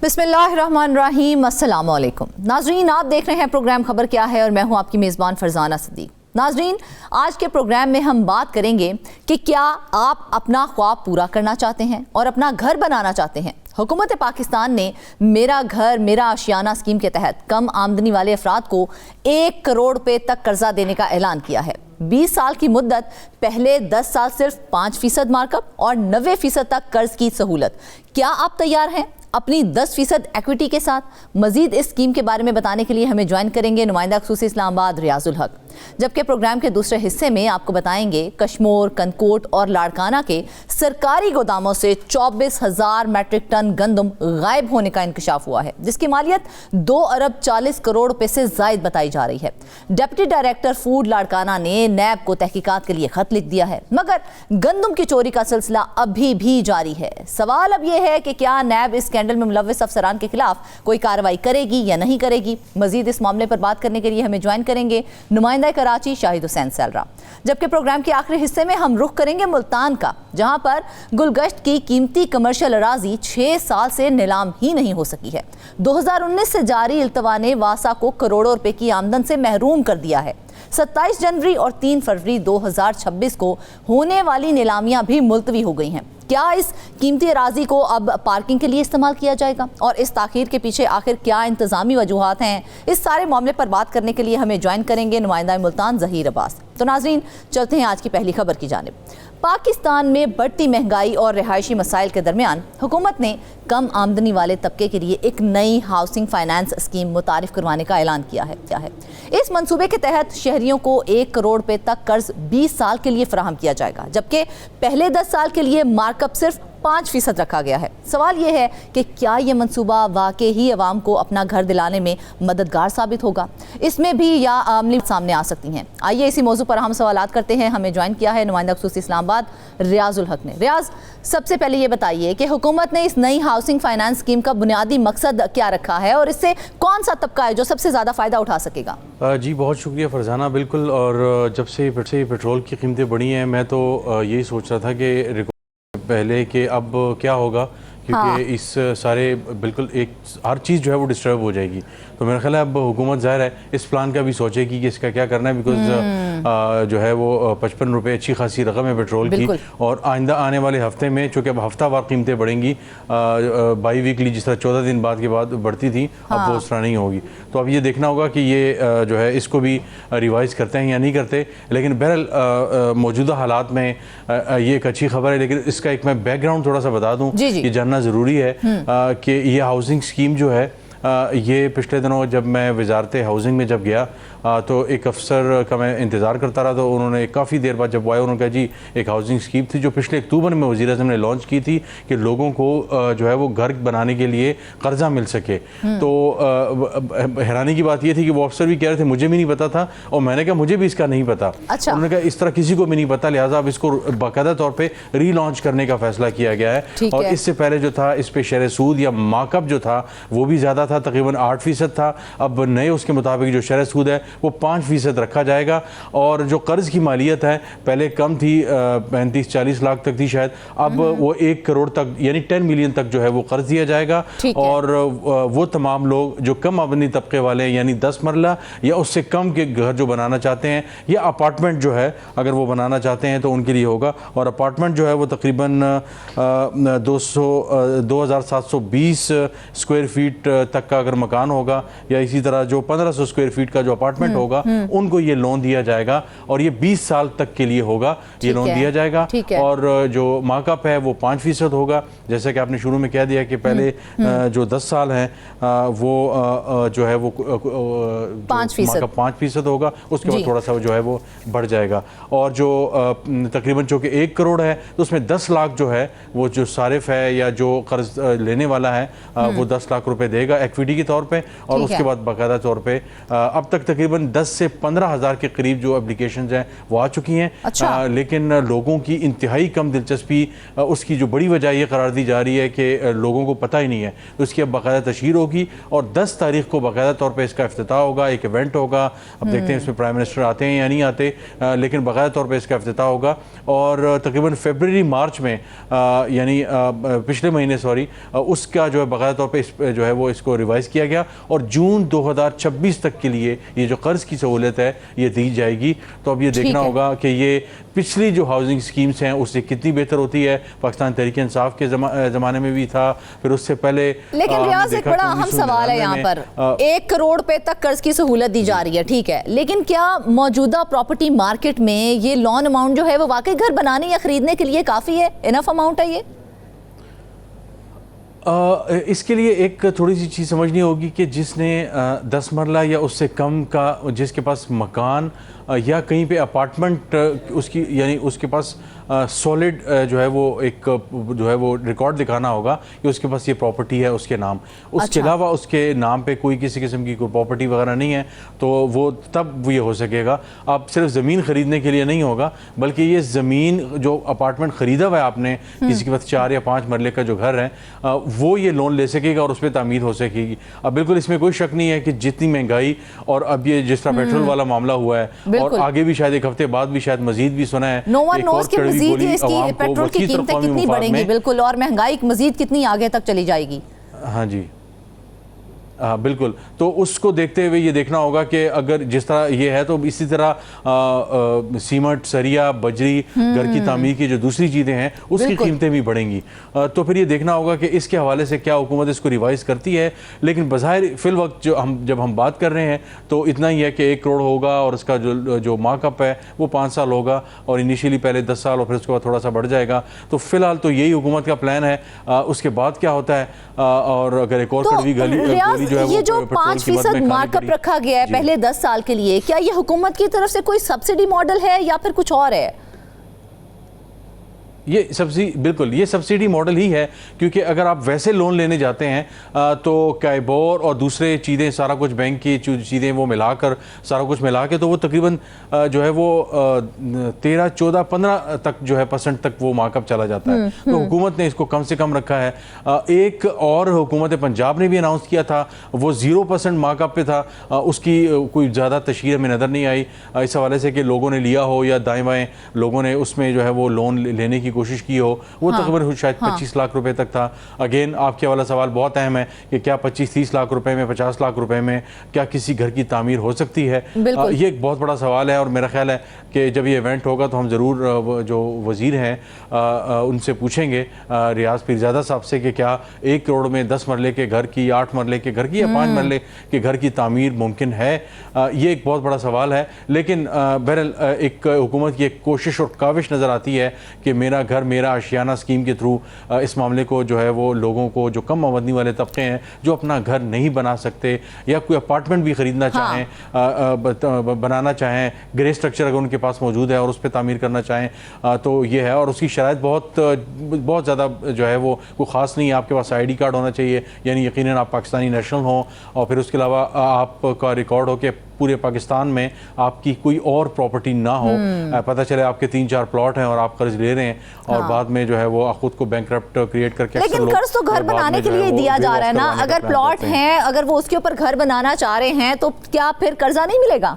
बिस्मिल्लाहिर्रहमानिर्रहीम, अस्सलाम वालेकुम। नाजरीन, आप देख रहे हैं प्रोग्राम खबर क्या है और मैं हूं आपकी मेज़बान फरजाना सिद्दीक। नाजरीन, आज के प्रोग्राम में हम बात करेंगे कि क्या आप अपना ख्वाब पूरा करना चाहते हैं और अपना घर बनाना चाहते हैं। हुकूमत पाकिस्तान ने मेरा घर मेरा आशियाना स्कीम के तहत कम आमदनी वाले अफराद को 1 करोड़ रुपए तक कर्जा देने का ऐलान किया है। 20 साल की मुद्दत, पहले 10 साल सिर्फ 5% मार्कअप और 90% तक कर्ज की सहूलत। क्या आप तैयार हैं अपनी 10% इक्विटी के साथ? मजीद इस स्कीम के बारे में बताने के लिए हमें ज्वाइन करेंगे नुमाइंदा खसूसी इस्लामाबाद रियाजुल हक। जबकि प्रोग्राम के दूसरे हिस्से में आपको बताएंगे कश्मोर, कनकोट और लाड़काना के सरकारी गोदामों से 24,000 मैट्रिक टन गंदम गायब होने का इंकशाफ हुआ है, जिसकी मालियत 2 अरब 40 करोड़ रुपए से जायद बताई जा रही है। डिप्टी डायरेक्टर फूड लाड़काना ने नैब को तहकीकात के लिए खत लिख दिया है, मगर गंदम की चोरी का सिलसिला अभी भी जारी है। सवाल अब यह है कि क्या नैब इस स्कैंडल में मुलव्वस अफसरान के खिलाफ कोई कार्रवाई करेगी या नहीं करेगी। मजीद इस मामले पर बात करने के लिए हमें ज्वाइन करेंगे नुमाइंदा कराची शाहिद हुसैन सैलरा। जबकि प्रोग्राम के आखिरी हिस्से में हम रुख करेंगे मुल्तान का, जहां पर गुलगश्त की कीमती कमर्शियल अराजी 6 साल से नीलाम ही नहीं हो सकी है। 2019 से जारी इल्तवा ने वासा को करोड़ों रुपए की आमदन से महरूम कर दिया है। 27 जनवरी और 3 फरवरी 2026 को होने वाली नीलामियां भी मुलतवी हो गई हैं। क्या इस कीमती अराजी को अब पार्किंग के लिए इस्तेमाल किया जाएगा और इस ताखीर के पीछे आखिर क्या इंतजामी वजूहात हैं? इस सारे मामले पर बात करने के लिए हमें ज्वाइन करेंगे नुमाइंदा मुल्तान ज़हीर अब्बास। तो नाज़रीन, चलते हैं आज की पहली खबर की जानिब। पाकिस्तान में बढ़ती महंगाई और रिहायशी मसाइल के दरमियान हुकूमत ने कम आमदनी वाले तबके के लिए एक नई हाउसिंग फाइनेंस स्कीम मुतारिफ करवाने का ऐलान किया है। इस मंसूबे के तहत शहरियों को 1 करोड़ रुपए तक कर्ज 20 साल के लिए फराहम किया जाएगा, जबकि पहले 10 साल के लिए मार्कअप सिर्फ 5% रखा गया है। सवाल यह है कि क्या यह मंसूबा वाकई ही अवाम को अपना घर दिलाने में मददगार साबित होगा? इसमें भी या आमली सामने आ सकती हैं। आइए इसी मौजू पर हम सवालात करते हैं। हमें ज्वाइन किया है नुमाइंदा खसूसी इस्लामाबाद रियाजुल हक ने। रियाज, सबसे पहले ये बताइए कि हुकूमत ने इस नई हाउसिंग फाइनेंस स्कीम का बुनियादी मकसद क्या रखा है और इससे कौन सा तबका है जो सबसे ज़्यादा फ़ायदा उठा सकेगा? जी बहुत शुक्रिया फरजाना। बिल्कुल, और जब से पेट्रोल की कीमतें बढ़ी हैं, मैं तो यही सोच रहा था कि पहले कि अब क्या होगा, क्योंकि इस सारे बिल्कुल एक हर चीज़ जो है वो डिस्टर्ब हो जाएगी। तो मेरा ख्याल है अब हुकूमत ज़ाहिर है इस प्लान का भी सोचेगी कि इसका क्या करना है, बिकॉज जो है वो 55 रुपये अच्छी खासी रकम है पेट्रोल की, और आइंदा आने वाले हफ्ते में चूँकि अब हफ्तावार कीमतें बढ़ेंगी, बाई वीकली जिस तरह 14 दिन बाद के बाद बढ़ती थी, अब वो उस तरह नहीं होगी। तो अब ये देखना होगा कि ये जो है इसको भी रिवाइज़ करते हैं या नहीं करते। लेकिन बहरहाल मौजूदा हालात में ये एक अच्छी खबर है। लेकिन इसका एक मैं बैकग्राउंड थोड़ा सा बता दूँ, ये जानना ज़रूरी है कि ये हाउसिंग स्कीम जो है ये पिछले दिनों जब मैं वजारत हाउसिंग में जब गया तो एक अफसर का मैं इंतज़ार करता रहा, तो उन्होंने काफ़ी देर बाद जब आया उन्होंने कहा जी एक हाउसिंग स्कीम थी जो पिछले अक्टूबर में वज़ीर आज़म ने लॉन्च की थी कि लोगों को जो है वो घर बनाने के लिए कर्जा मिल सके। तो हैरानी की बात ये थी कि वो अफसर भी कह रहे थे मुझे भी नहीं पता था, और मैंने कहा मुझे भी इसका नहीं पता। अच्छा। उन्होंने कहा इस तरह किसी को भी नहीं पता, लिहाजा अब इसको बाकायदा तौर पर रीलॉन्च करने का फैसला किया गया है। और इससे पहले जो था इस पर शरह सूद या मार्कअप जो था वो भी ज़्यादा था, तकरीबन 8% था। अब नए उसके मुताबिक जो शरह सूद है वो 5% रखा जाएगा, और जो कर्ज की मालियत है पहले कम थी, 35-40 लाख तक थी शायद, अब वो 1 करोड़ तक यानी 10 मिलियन तक जो है वो कर्ज दिया जाएगा। और वो तमाम लोग जो कम आमदनी तबके वाले यानी 10 मरला या उससे कम के घर जो बनाना चाहते हैं या अपार्टमेंट जो है अगर वो बनाना चाहते हैं तो उनके लिए होगा। और अपार्टमेंट जो है वो तकरीबन 2720 स्क्वायर फीट तक का अगर मकान होगा, या इसी तरह जो 1500 स्क्वायर फीट का जो अपार्टमेंट होगा उनको ये लोन दिया जाएगा, और ये 20 साल तक के लिए होगा ये लोन दिया जाएगा। और जो मार्कअप है वो 5% होगा, जैसे कि आपने शुरू में कह दिया कि पहले जो 10 साल हैं वो जो है वो 5% होगा, उसके बाद थोड़ा सा जो है वो बढ़ जाएगा। और जो तकरीबन चूँकि 1 करोड़ है तो उसमें 10 लाख जो है वो जो सारिफ है या जो कर्ज लेने वाला है वो 10 लाख रुपए देगा इक्विटी के तौर पे, और उसके बाद बाकायदा तौर पे अब तक तकरीबन 10 से 15 हज़ार के करीब जो एप्लीकेशंस हैं वो आ चुकी हैं। अच्छा। लेकिन लोगों की इंतहाई कम दिलचस्पी, उसकी जो बड़ी वजह ये करार दी जा रही है कि लोगों को पता ही नहीं है। तो इसकी अब बाकायदा तशहीर होगी और 10 तारीख को बाकायदा तौर पर इसका इफ्तिताह होगा, एक इवेंट होगा। अब देखते हैं इसमें प्राइम मिनिस्टर आते हैं या नहीं आते, लेकिन बाकायदा तौर पर इसका इफ्तिताह होगा। और तकरीबन फरवरी मार्च में यानी पिछले महीने उसका जो है बाकायदा तौर पे जो है वो इसको रिवाइज़ किया गया और जून 2026 तक के लिए ये जो कर्ज़ की सहूलियत है ये दी जाएगी। तो अब ये देखना होगा कि ये पिछली जो हाउसिंग स्कीम्स हैं उससे कितनी बेहतर होती है। पाकिस्तान तहरीक इंसाफ के ज़माने में भी था, फिर उससे पहले। लेकिन रियाज, एक बड़ा अहम सवाल है यहाँ पर, 1 करोड़ पे तक कर्ज की सहूलत दी जा रही है, ठीक है, लेकिन क्या मौजूदा प्रॉपर्टी मार्केट में ये लोन अमाउंट जो है वो वाकई घर बनाने या खरीदने के लिए काफ़ी है, इनफ अमाउंट है ये? इसके लिए एक थोड़ी सी चीज़ समझनी होगी कि जिसने 10 मरला या उससे कम का, जिसके पास मकान या कहीं पे अपार्टमेंट उसकी, यानी उसके पास सॉलिड जो है वो एक जो है वो रिकॉर्ड दिखाना होगा कि उसके पास ये प्रॉपर्टी है उसके नाम। उसके अलावा उसके नाम पे कोई किसी किस्म की कोई प्रॉपर्टी वगैरह नहीं है, तो वो तब ये हो सकेगा। अब सिर्फ ज़मीन ख़रीदने के लिए नहीं होगा, बल्कि ये ज़मीन जो अपार्टमेंट ख़रीदा हुआ है आपने, किसी के पास 4 या 5 मरले का जो घर है, वो ये लोन ले सकेगा और उस पर तामीर हो सकेगी। अब बिल्कुल इसमें कोई शक नहीं है कि जितनी महंगाई, और अब ये जिस तरह पेट्रोल वाला मामला हुआ है और आगे भी शायद एक हफ्ते बाद भी शायद मजीद भी सुना है, पेट्रोल की कीमतें कितनी बढ़ेंगी, बिल्कुल, और महंगाई मजीद कितनी आगे तक चली जाएगी। हाँ जी, हाँ बिल्कुल। तो उसको देखते हुए ये देखना होगा कि अगर जिस तरह ये है तो इसी तरह सीमेंट, सरिया, बजरी, घर की तामीर की जो दूसरी चीज़ें हैं उसकी कीमतें भी बढ़ेंगी। तो फिर ये देखना होगा कि इसके हवाले से क्या हुकूमत इसको रिवाइज़ करती है। लेकिन बज़ाहिर फिल वक्त जब हम बात कर रहे हैं तो इतना ही है कि 1 करोड़ होगा और उसका जो मार्कअप है वो 5 साल होगा, और इनिशियली पहले 10 साल और फिर उसके बाद थोड़ा सा बढ़ जाएगा। तो फिलहाल तो यही हुकूमत का प्लान है। उसके बाद क्या होता है, और अगर एक और कड़वी गोली ये जो 5% मार्कअप रखा गया है पहले 10 साल के लिए, क्या ये हुकूमत की तरफ से कोई सब्सिडी मॉडल है या फिर कुछ और है? ये बिल्कुल ये सब्सिडी मॉडल ही है, क्योंकि अगर आप वैसे लोन लेने जाते हैं तो कैबोर और दूसरे चीज़ें, सारा कुछ बैंक की चीज़ें वो मिलाकर, सारा कुछ मिला के, तो वो तकरीबन जो है वो 13, 14, 15 तक जो है % तक वो मार्कअप चला जाता है। तो हुकूमत ने इसको कम से कम रखा है। एक और हुकूमत पंजाब ने भी अनाउंस किया था, वो 0% मार्कअप पे था। उसकी कोई ज़्यादा तशहीर में नज़र नहीं आई इस हवाले से कि लोगों ने लिया हो या दाएँ बाएँ लोगों ने उसमें जो है वो लोन लेने की कोशिश की हो। वो तकरीबन शायद 25 लाख रुपए तक था। अगेन आपके वाला सवाल बहुत अहम है कि क्या 25-30 लाख रुपए में, 50 लाख रुपए में क्या किसी घर की तामीर हो सकती है? ये एक बहुत बड़ा सवाल है, और मेरा ख्याल है कि जब ये इवेंट होगा तो हम ज़रूर जो वज़ीर हैं उनसे पूछेंगे, रियाज पीरज़ादा साहब से, कि क्या 1 करोड़ में 10 मरले के घर की, 8 मरले के घर की या 5 मरले के घर की तामीर मुमकिन है? ये एक बहुत बड़ा सवाल है। लेकिन बहरहाल एक हुकूमत की एक कोशिश और काविश नज़र आती है कि मेरा घर मेरा आशियाना स्कीम के थ्रू इस मामले को जो है वो लोगों को, जो कम आमदनी वाले तबके हैं, जो अपना घर नहीं बना सकते या कोई अपार्टमेंट भी ख़रीदना चाहें, बनाना चाहें, ग्रे स्ट्रक्चर अगर उनके पास मौजूद है और उस पर तामीर करना चाहें, तो ये है। और उसकी शराइत बहुत ज़्यादा जो है वो कोई ख़ास नहीं है। आपके पास ID कार्ड होना चाहिए, यानी यकीनन आप पाकिस्तानी नेशनल हों, और फिर उसके अलावा आपका रिकॉर्ड हो कि पूरे पाकिस्तान में आपकी कोई और प्रॉपर्टी ना हो। पता चले आपके 3-4 प्लॉट हैं और आप कर्ज ले रहे हैं और बाद में जो है वो खुद को बैंकरप्ट क्रिएट करके, लेकिन कर्ज तो घर बनाने के लिए दिया जा रहा है ना। अगर प्लॉट हैं, अगर वो उसके ऊपर घर बनाना चाह रहे हैं तो क्या फिर कर्जा नहीं मिलेगा?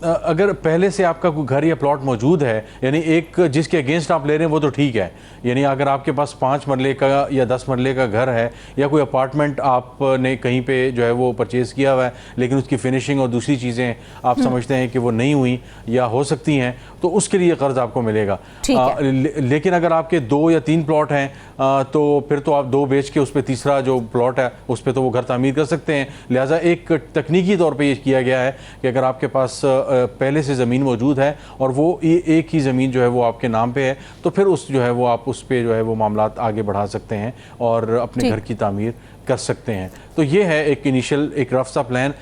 अगर पहले से आपका कोई घर या प्लॉट मौजूद है, यानी एक जिसके अगेंस्ट आप ले रहे हैं, वो तो ठीक है। यानी अगर आपके पास 5 मरले का या 10 मरले का घर है, या कोई अपार्टमेंट आपने कहीं पे जो है वो परचेज़ किया हुआ है, लेकिन उसकी फिनिशिंग और दूसरी चीज़ें आप समझते हैं कि वो नहीं हुई या हो सकती हैं, तो उसके लिए कर्ज आपको मिलेगा। लेकिन अगर आपके 2 या 3 प्लॉट हैं तो फिर तो आप 2 बेच के उस पर तीसरा जो प्लॉट है उस पर तो वो घर तामीर कर सकते हैं। लिहाजा एक तकनीकी तौर पर यह किया गया है कि अगर आपके पास पहले से ज़मीन मौजूद है और वो एक ही ज़मीन जो है वो आपके नाम पे है, तो फिर उस जो है वो आप उस पे जो है वो मामलात आगे बढ़ा सकते हैं और अपने घर की तामीर कर सकते हैं। तो ये है एक इनिशियल, एक रफ सा प्लान।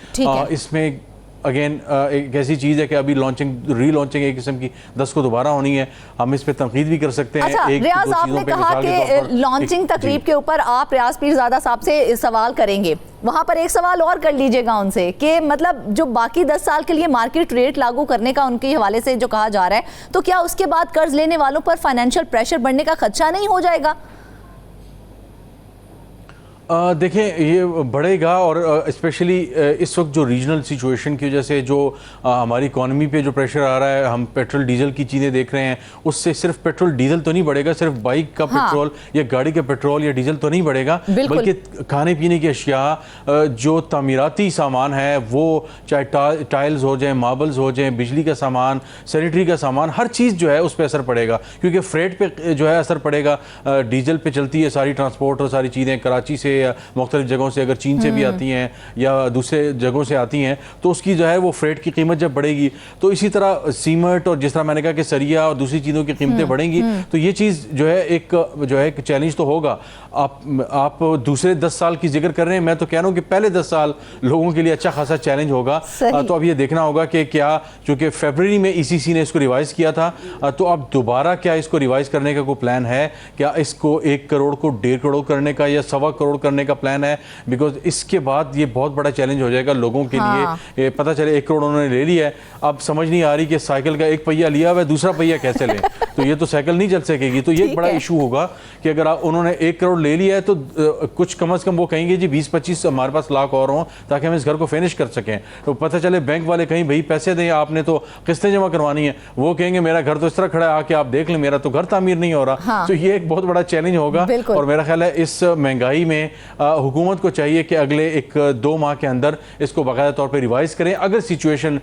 इसमें अगेन एक ऐसी चीज़ है कि अभी रीलॉन्चिंग एक किस्म की 10 को दोबारा होनी है, हम इस पे तनकीद भी कर सकते हैं। अच्छा रियाज, आपने कहा कि लॉन्चिंग तकरीब के ऊपर आप रियाज पीरजादा साहब से सवाल करेंगे, वहां पर एक सवाल और कर लीजिएगा उनसे कि मतलब जो बाकी 10 साल के लिए मार्केट रेट लागू करने का उनके हवाले से जो कहा जा रहा है, तो क्या उसके बाद कर्ज लेने वालों पर फाइनेंशियल प्रेशर बढ़ने का खदशा नहीं हो जाएगा? देखें, ये बढ़ेगा और स्पेशली इस वक्त जो रीजनल सिचुएशन की वजह से जो हमारी इकॉनमी पे जो प्रेशर आ रहा है, हम पेट्रोल डीजल की चीज़ें देख रहे हैं, उससे सिर्फ पेट्रोल डीजल तो नहीं बढ़ेगा, सिर्फ बाइक का पेट्रोल या गाड़ी का पेट्रोल या डीजल तो नहीं बढ़ेगा, बल्कि खाने पीने की अशिया, जो तामीराती सामान है, वो चाहे टाइल्स हो जाए, मार्बल्स हो जाए, बिजली का सामान, सैनिटरी का सामान, हर चीज़ जो है उस पर असर पड़ेगा, क्योंकि फ्रेट पे जो है असर पड़ेगा। डीजल पे चलती है सारी ट्रांसपोर्ट और सारी चीज़ें, कराची से या मुख्तलिफ जगहों से अगर चीन से भी आती हैं या दूसरे जगहों से आती हैं, तो उसकी जो है वो फ्रेट की कीमत जब बढ़ेगी, तो इसी तरह सीमेंट और जिस तरह मैंने कहा कि सरिया और दूसरी चीज़ों की कीमतें बढ़ेंगी, तो ये चीज़ जो है एक चैलेंज तो होगा। आप दूसरे 10 साल की जिक्र कर रहे हैं, मैं तो कह रहा हूँ कि पहले 10 साल लोगों के लिए अच्छा खासा चैलेंज होगा। तो अब ये देखना होगा कि क्या, चूँकि फरवरी में ECC ने इसको रिवाइज़ किया था, तो अब दोबारा क्या इसको रिवाइज़ करने का कोई प्लान है? क्या इसको 1 करोड़ को 1.5 करोड़ करने का या 1.25 करोड़ करने का प्लान है? बिकॉज इसके बाद ये बहुत बड़ा चैलेंज हो जाएगा लोगों के लिए। पता चले 1 करोड़ उन्होंने ले लिया है, अब समझ नहीं आ रही कि साइकिल का एक पहिया लिया हुआ है, दूसरा पहिया कैसे लें, तो ये तो साइकिल नहीं चल सकेगी। तो ये एक बड़ा इशू होगा कि अगर उन्होंने 1 करोड़ ले लिया है, तो कुछ कम से कम वो कहेंगे जी 20-25 हमारे पास लाख और हों ताकि हम इस घर को फिनिश कर सकें। तो पता चले बैंक वाले कहीं भाई पैसे दें, आपने तो किस्तें जमा करवानी है, वो कहेंगे मेरा घर तो इस तरह खड़ा है, आके आप देख लें, मेरा तो घर तामीर नहीं हो रहा। तो ये एक बहुत बड़ा चैलेंज होगा। और मेरा ख्याल है इस महंगाई में हुकूमत को चाहिए कि अगले 1-2 माह के अंदर इसको बाकायदा तौर पर रिवाइज करें। अगर सिचुएशन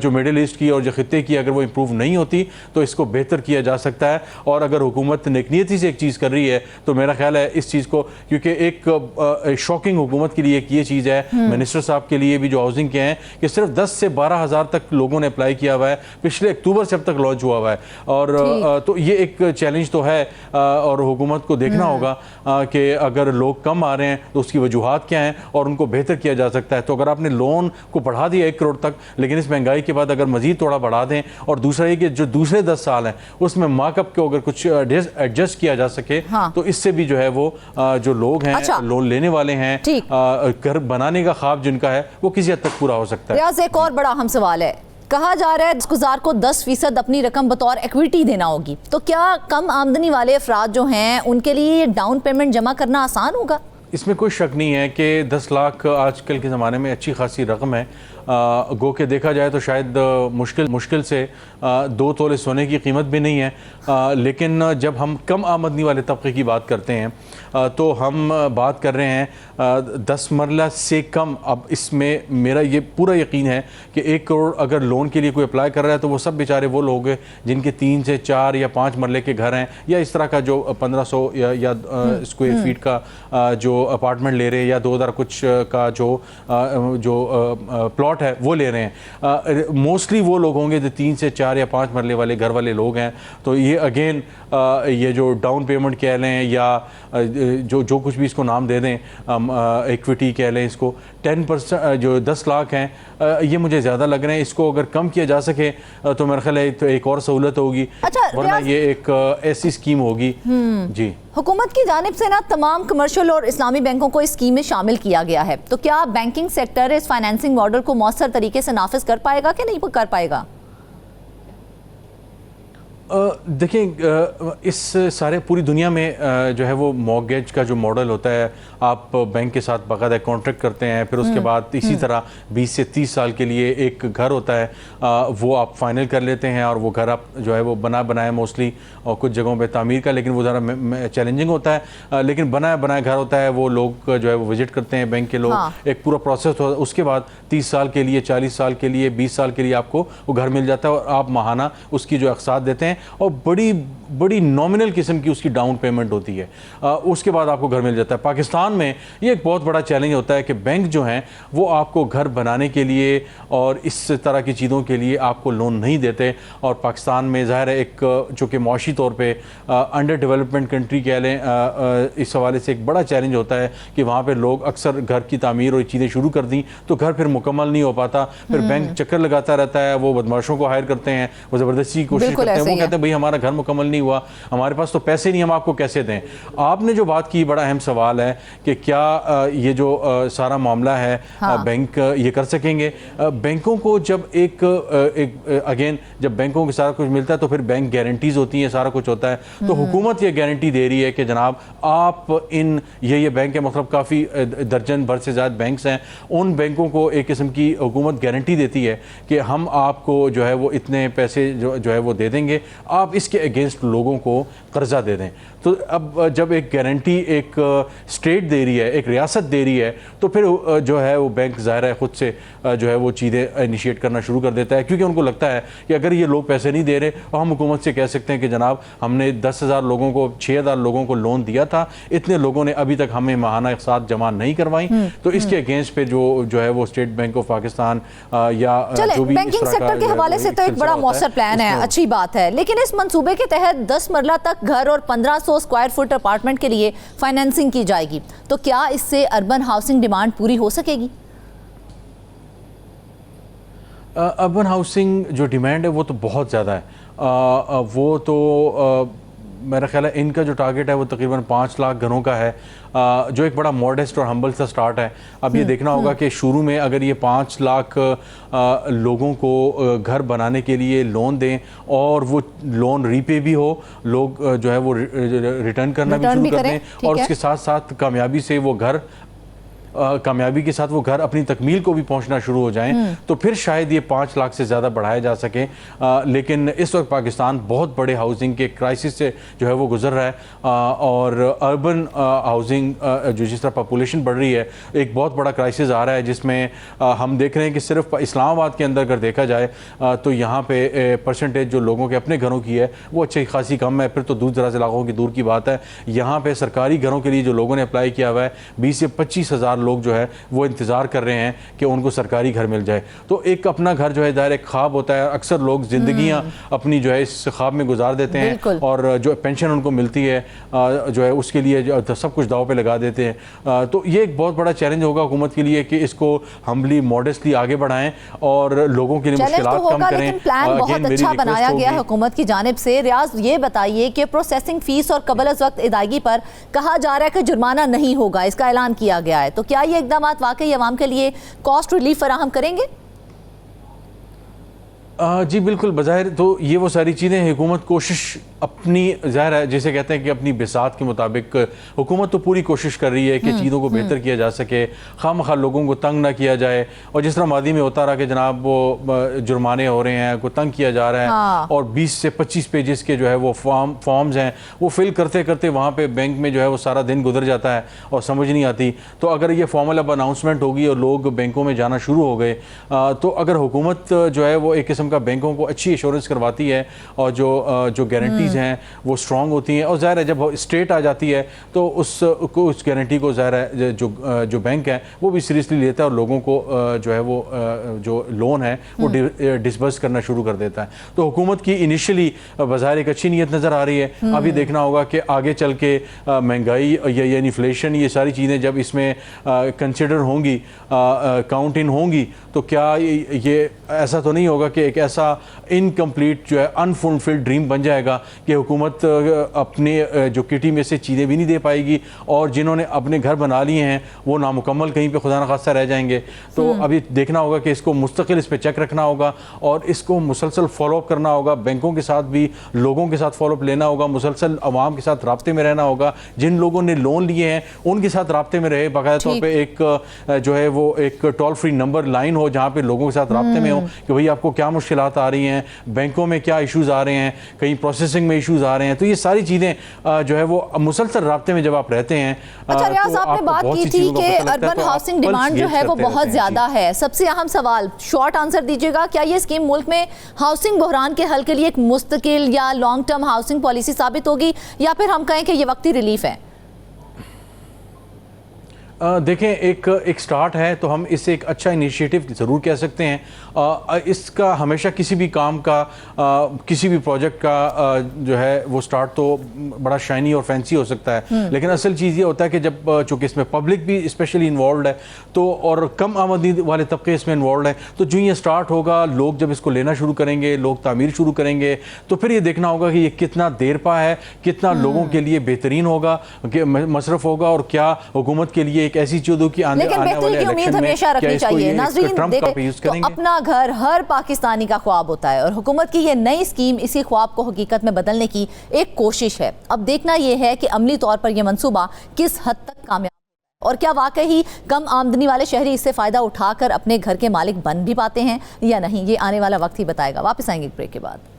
जो मिडिल ईस्ट की और जो खित्ते की अगर वो इम्प्रूव नहीं होती, तो इसको बेहतर किया जा सकता है। और अगर हुकूमत नेकनियती से एक चीज़ कर रही है, तो मेरा ख्याल है इस चीज़ को, क्योंकि एक शॉकिंग हुकूमत के लिए एक ये चीज़ है, मिनिस्टर साहब के लिए भी जो हाउसिंग के हैं, कि सिर्फ 10 से 12 हज़ार तक लोगों ने अप्लाई किया हुआ है, पिछले अक्टूबर से अब तक लॉन्च हुआ हुआ है। और तो ये एक चैलेंज तो है, और हुकूमत को देखना होगा कि अगर लोग कम आ रहे हैं तो उसकी वजूहात क्या हैं और उनको बेहतर किया जा सकता है। तो अगर आपने लोन को बढ़ा दिया 1 करोड़ तक, लेकिन इस महंगाई के बाद अगर मजीद थोड़ा बढ़ा दें, और दूसरा ये कि जो दूसरे 10 साल हैं उसमें मार्कअप को अगर कुछ एडजस्ट किया जा सके, तो इससे भी जो है वो जो लोग हैं, लोन लेने वाले हैं, घर बनाने का ख्वाब जिनका है, वो किसी हद तक पूरा हो सकता है। रियाज, एक और बड़ा अहम सवाल है, कहा जा रहा है गुजार को 10% अपनी रकम बतौर इक्विटी देना होगी, तो क्या कम आमदनी वाले अफराद जो हैं उनके लिए डाउन पेमेंट जमा करना आसान होगा? इसमें कोई शक नहीं है कि 10 लाख आजकल के ज़माने में अच्छी खासी रकम है। गो के देखा जाए तो शायद मुश्किल से 2 तोले सोने की कीमत भी नहीं है। लेकिन जब हम कम आमदनी वाले तबके की बात करते हैं, तो हम बात कर रहे हैं 10 मरला से कम। अब इसमें मेरा ये पूरा यकीन है कि 1 करोड़ अगर लोन के लिए कोई अप्लाई कर रहा है, तो वो सब बेचारे वो लोग हैं जिनके 3 से 4 या 5 मरले के घर हैं, या इस तरह का जो 1500 या स्क्वायर फीट का जो अपार्टमेंट ले रहे हैं, या 2000 कुछ का जो प्लॉट है वो ले रहे हैं। मोस्टली वो लोग होंगे जो 3 से 4 या 5 मरले वाले घर वाले लोग हैं। तो ये अगेन ये जो डाउन पेमेंट कह लें या जो कुछ भी इसको नाम दे दें, इक्विटी कह लें, इसको 10% जो 10 लाख हैं, ये मुझे ज़्यादा लग रहे हैं। इसको अगर कम किया जा सके तो मेरा ख्याल है तो एक और सहूलत होगी। वरना ये एक ऐसी स्कीम होगी। जी, हुकूमत की जानिब से ना तमाम कमर्शियल और इस्लामी बैंकों को इस स्कीम में शामिल किया गया है, तो क्या बैंकिंग सेक्टर इस फाइनेंसिंग मॉडल को मौसर तरीके से नाफिज कर पाएगा कि नहीं कर पाएगा? देखें, इस सारे पूरी दुनिया में जो है वो मॉर्गेज का जो मॉडल होता है, आप बैंक के साथ बाकायदा कॉन्ट्रैक्ट करते हैं, फिर उसके बाद इसी तरह 20 से 30 साल के लिए एक घर होता है, वो आप फाइनल कर लेते हैं, और वो घर आप जो है वो बनाया मोस्टली, और कुछ जगहों पे तामीर का, लेकिन वो ज़रा चैलेंजिंग होता है, लेकिन बनाया घर होता है, वो लोग जो है वो विजिट करते हैं बैंक के लोग। एक पूरा प्रोसेस होता है, उसके बाद 30 साल के लिए, 40 साल के लिए, 20 साल के लिए आपको वो घर मिल जाता है, और आप माहाना उसकी जो अक़सात देते हैं। हैं और बड़ी बड़ी नॉमिनल किस्म की उसकी डाउन पेमेंट होती है, उसके बाद आपको घर मिल जाता है। पाकिस्तान में ये एक बहुत बड़ा चैलेंज होता है कि बैंक जो हैं वो आपको घर बनाने के लिए और इस तरह की चीज़ों के लिए आपको लोन नहीं देते। और पाकिस्तान में ज़ाहिर है एक जो कि मुआशी तौर पे अंडर डेवलपमेंट कंट्री कह लें, इस हवाले से एक बड़ा चैलेंज होता है कि वहाँ पे लोग अक्सर घर की तामीर और चीज़ें शुरू कर दी तो घर फिर मुकम्मल नहीं हो पाता, फिर बैंक चक्कर लगाता रहता है, वो बदमाशों को हायर करते हैं, वो ज़बरदस्ती की कोशिश करते हैं, वो कहते हैं भाई हमारा घर मुकम्मल नहीं हुआ, हमारे पास तो पैसे नहीं, हम आपको कैसे दें। आपने जो बात की बड़ा अहम सवाल है कि क्या ये जो सारा मामला है बैंक ये कर सकेंगे। बैंकों को जब एक अगेन जब बैंकों को सारा कुछ मिलता है तो फिर बैंक गारंटीज होती हैं, सारा कुछ होता है, तो हुकूमत ये गारंटी दे रही है कि जनाब आप इन ये बैंक है, मतलब काफ़ी दर्जन भर से ज़्यादा बैंक्स हैं, उन बैंकों को एक किस्म की हुकूमत गारंटी देती है कि हम आपको जो है वो इतने पैसे जो है वो दे देंगे, आप इसके अगेंस्ट लोगों को कर्जा दे दें। तो अब जब एक गारंटी एक स्टेट दे रही है, एक रियासत दे रही है, तो फिर जो है वो बैंक ज़ाहिर है ख़ुद से जो है वो चीज़ें इनिशिएट करना शुरू कर देता है, क्योंकि उनको लगता है कि अगर ये लोग पैसे नहीं दे रहे और हम हुकूमत से कह सकते हैं कि जनाब हमने 10,000 लोगों को 6,000 लोगों को लोन दिया था, इतने लोगों ने अभी तक हमें माहाना एक साथ जमा नहीं करवाई, तो इसके अगेंस्ट पे जो है वो स्टेट बैंक ऑफ पाकिस्तान या जो भी बैंकिंग सेक्टर के हवाले से तो एक बड़ा मौसर प्लान है, अच्छी बात है, लेकिन इस मंसूबे के तहत 10 मरला तक घर और 1500 स्क्वायर फुट अपार्टमेंट के लिए फाइनेंसिंग की जाएगी, तो क्या इससे अर्बन हाउसिंग डिमांड पूरी हो सकेगी? अर्बन हाउसिंग जो डिमांड है वो तो बहुत ज़्यादा है, वो तो मेरा ख्याल है इनका जो टारगेट है वो तकरीबन 5 लाख घरों का है, जो एक बड़ा मॉडेस्ट और हम्बल सा स्टार्ट है। अब ये देखना होगा कि शुरू में अगर ये 5 लाख लोगों को घर बनाने के लिए लोन दें और वो लोन रीपे भी हो, लोग जो है वो रिटर्न करना भी शुरू कर दें, और उसके साथ साथ कामयाबी के साथ वो घर अपनी तकमील को भी पहुंचना शुरू हो जाएं, तो फिर शायद ये 5 लाख से ज़्यादा बढ़ाया जा सके। लेकिन इस वक्त पाकिस्तान बहुत बड़े हाउसिंग के क्राइसिस से जो है वो गुजर रहा है, और अर्बन हाउसिंग जो जिस तरह पॉपुलेशन बढ़ रही है, एक बहुत बड़ा क्राइसिस आ रहा है, जिसमें हम देख रहे हैं कि सिर्फ इस्लामाबाद के अंदर अगर देखा जाए तो यहाँ पे परसेंटेज जो लोगों के अपने घरों की है वो अच्छी खासी कम है, फिर तो दूर दराज इलाकों की दूर की बात है। यहाँ पे सरकारी घरों के लिए जो लोगों ने अप्लाई किया हुआ है 20 से 25 हज़ार लोग जो है वो इंतज़ार कर रहे हैं कि उनको सरकारी घर मिल जाए। तो एक अपना घर जो है दायरा एक ख्वाब होता है, अक्सर लोग जिंदगियां अपनी जो है इस ख्वाब में गुजार देते हैं, और जो पेंशन उनको मिलती है जो है उसके लिए जो सब कुछ दाव पे लगा देते हैं। तो ये एक बहुत बड़ा चैलेंज होगा हुकूमत के लिए कि इसको हम्बली मॉडेस्टली आगे बढ़ाएं और लोगों के लिए मुश्किलात कम करें। लेकिन प्लान बहुत अच्छा बनाया गया है हुकूमत की जानिब से। रियाज, ये बताइए कि प्रोसेसिंग फीस और कबल अज़ वक्त अदायगी पर कहा जा रहा है कि जुर्माना नहीं होगा, इसका ऐलान किया गया है, तो क्या ये इक़दाम वाकई अवाम के लिए कॉस्ट रिलीफ फराहम करेंगे? जी बिल्कुल, बज़ाहिर तो ये वो सारी चीज़ें हुकूमत कोशिश अपनी ज़ाहिर है जैसे कहते हैं कि अपनी बिसात के मुताबिक हुकूमत तो पूरी कोशिश कर रही है कि चीज़ों को बेहतर किया जा सके, खामखा लोगों को तंग ना किया जाए। और जिस तरह मादी में होता रहा कि जनाब वो जुर्माने हो रहे हैं, को तंग किया जा रहा है, और 20 से 25 पेजेस के जो है वो फॉर्म्स हैं वो फिल करते करते वहाँ पर बैंक में जो है वो सारा दिन गुजर जाता है और समझ नहीं आती। तो अगर ये फॉर्मल अब अनाउंसमेंट होगी और लोग बैंकों में जाना शुरू हो गए, तो अगर हुकूमत जो है वो एक किस्म का बैंकों को अच्छी एश्योरेंस करवाती है और जो गारंटीज़ हैं वो स्ट्रॉन्ग होती हैं, और ज़ाहिर है जब स्टेट आ जाती है तो उस गारंटी को ज़ाहिर है जो बैंक है वो भी सीरियसली लेता है और लोगों को जो है वो जो लोन है वो डिसबर्स करना शुरू कर देता है। तो हुकूमत की इनिशियली बाज़ार एक अच्छी नीयत नज़र आ रही है। अभी देखना होगा कि आगे चल के महंगाई या इन्फ्लेशन ये सारी चीज़ें जब इसमें कंसिडर होंगी, काउंट इन होंगी, तो क्या ये ऐसा तो नहीं होगा कि एक ऐसा इनकम्प्लीट जो है अनफुलफिल्ड ड्रीम बन जाएगा कि हुकूमत अपने जो किटी में से चीज़ें भी नहीं दे पाएगी और जिन्होंने अपने घर बना लिए हैं वो नामुकम्मल कहीं पे खुदा न खास्ता रह जाएंगे। तो अभी देखना होगा कि इसको मुस्तकिल इस पर चेक रखना होगा और इसको मुसलसल फॉलोअप करना होगा, बैंकों के साथ भी लोगों के साथ फॉलोअप लेना होगा, मुसलसल आवाम के साथ राब्ते में रहना होगा, जिन लोगों ने लोन लिए हैं उनके साथ राब्ते में रहे, बाकायदा तौर पर एक जो है वो एक टोल फ्री नंबर लाइन हो जहाँ पे लोगों के साथ राब्ते में हो कि भाई आपको क्या मुश्किलात आ रही हैं, बैंकों में क्या इश्यूज़ आ रहे हैं, कहीं प्रोसेसिंग में इश्यूज़ आ रहे हैं। तो ये सारी चीज़ें जो है वो मुसलसल राब्ते में जब आप रहते हैं। अच्छा रियाज, आपने बात की थी कि अर्बन हाउसिंग डिमांड जो है वो बहुत ज़्यादा है। सबसे अहम सवाल, शॉर्ट आंसर दीजिएगा, क्या ये स्कीम मुल्क में हाउसिंग बहरान के हल के लिए एक मुस्तकिल या लॉन्ग टर्म हाउसिंग पॉलिसी साबित होगी, या फिर हम कहें कि ये वक्ती रिलीफ है? देखें, एक स्टार्ट है तो हम इसे एक अच्छा इनिशिएटिव ज़रूर कह सकते हैं। इसका हमेशा किसी भी काम का, किसी भी प्रोजेक्ट का जो है वो स्टार्ट तो बड़ा शाइनी और फैंसी हो सकता है, लेकिन असल चीज़ ये होता है कि जब चूँकि इसमें पब्लिक भी स्पेशली इन्वॉल्व है तो, और कम आमदनी वाले तबके इसमें इन्वॉल्व है, तो जो ये स्टार्ट होगा, लोग जब इसको लेना शुरू करेंगे, लोग तामीर शुरू करेंगे, तो फिर ये देखना होगा कि ये कितना देर पा है, कितना लोगों के लिए बेहतरीन होगा, मसरफ होगा, और क्या हुकूमत के लिए एक ऐसी चीज हो कि आने वाले उम्मीद हमेशा रखनी चाहिए। नाज़रीन देखें, तो अपना घर हर पाकिस्तानी का ख्वाब होता है, और हुकूमत की ये नई स्कीम इसी ख्वाब को हकीकत में बदलने की एक कोशिश है। अब देखना यह है कि अमली तौर पर यह मंसूबा किस हद तक कामयाब, और क्या वाकई ही कम आमदनी वाले शहरी इससे फायदा उठाकर अपने घर के मालिक बन भी पाते हैं या नहीं, ये आने वाला वक्त ही बताएगा। वापस आएंगे ब्रेक के बाद।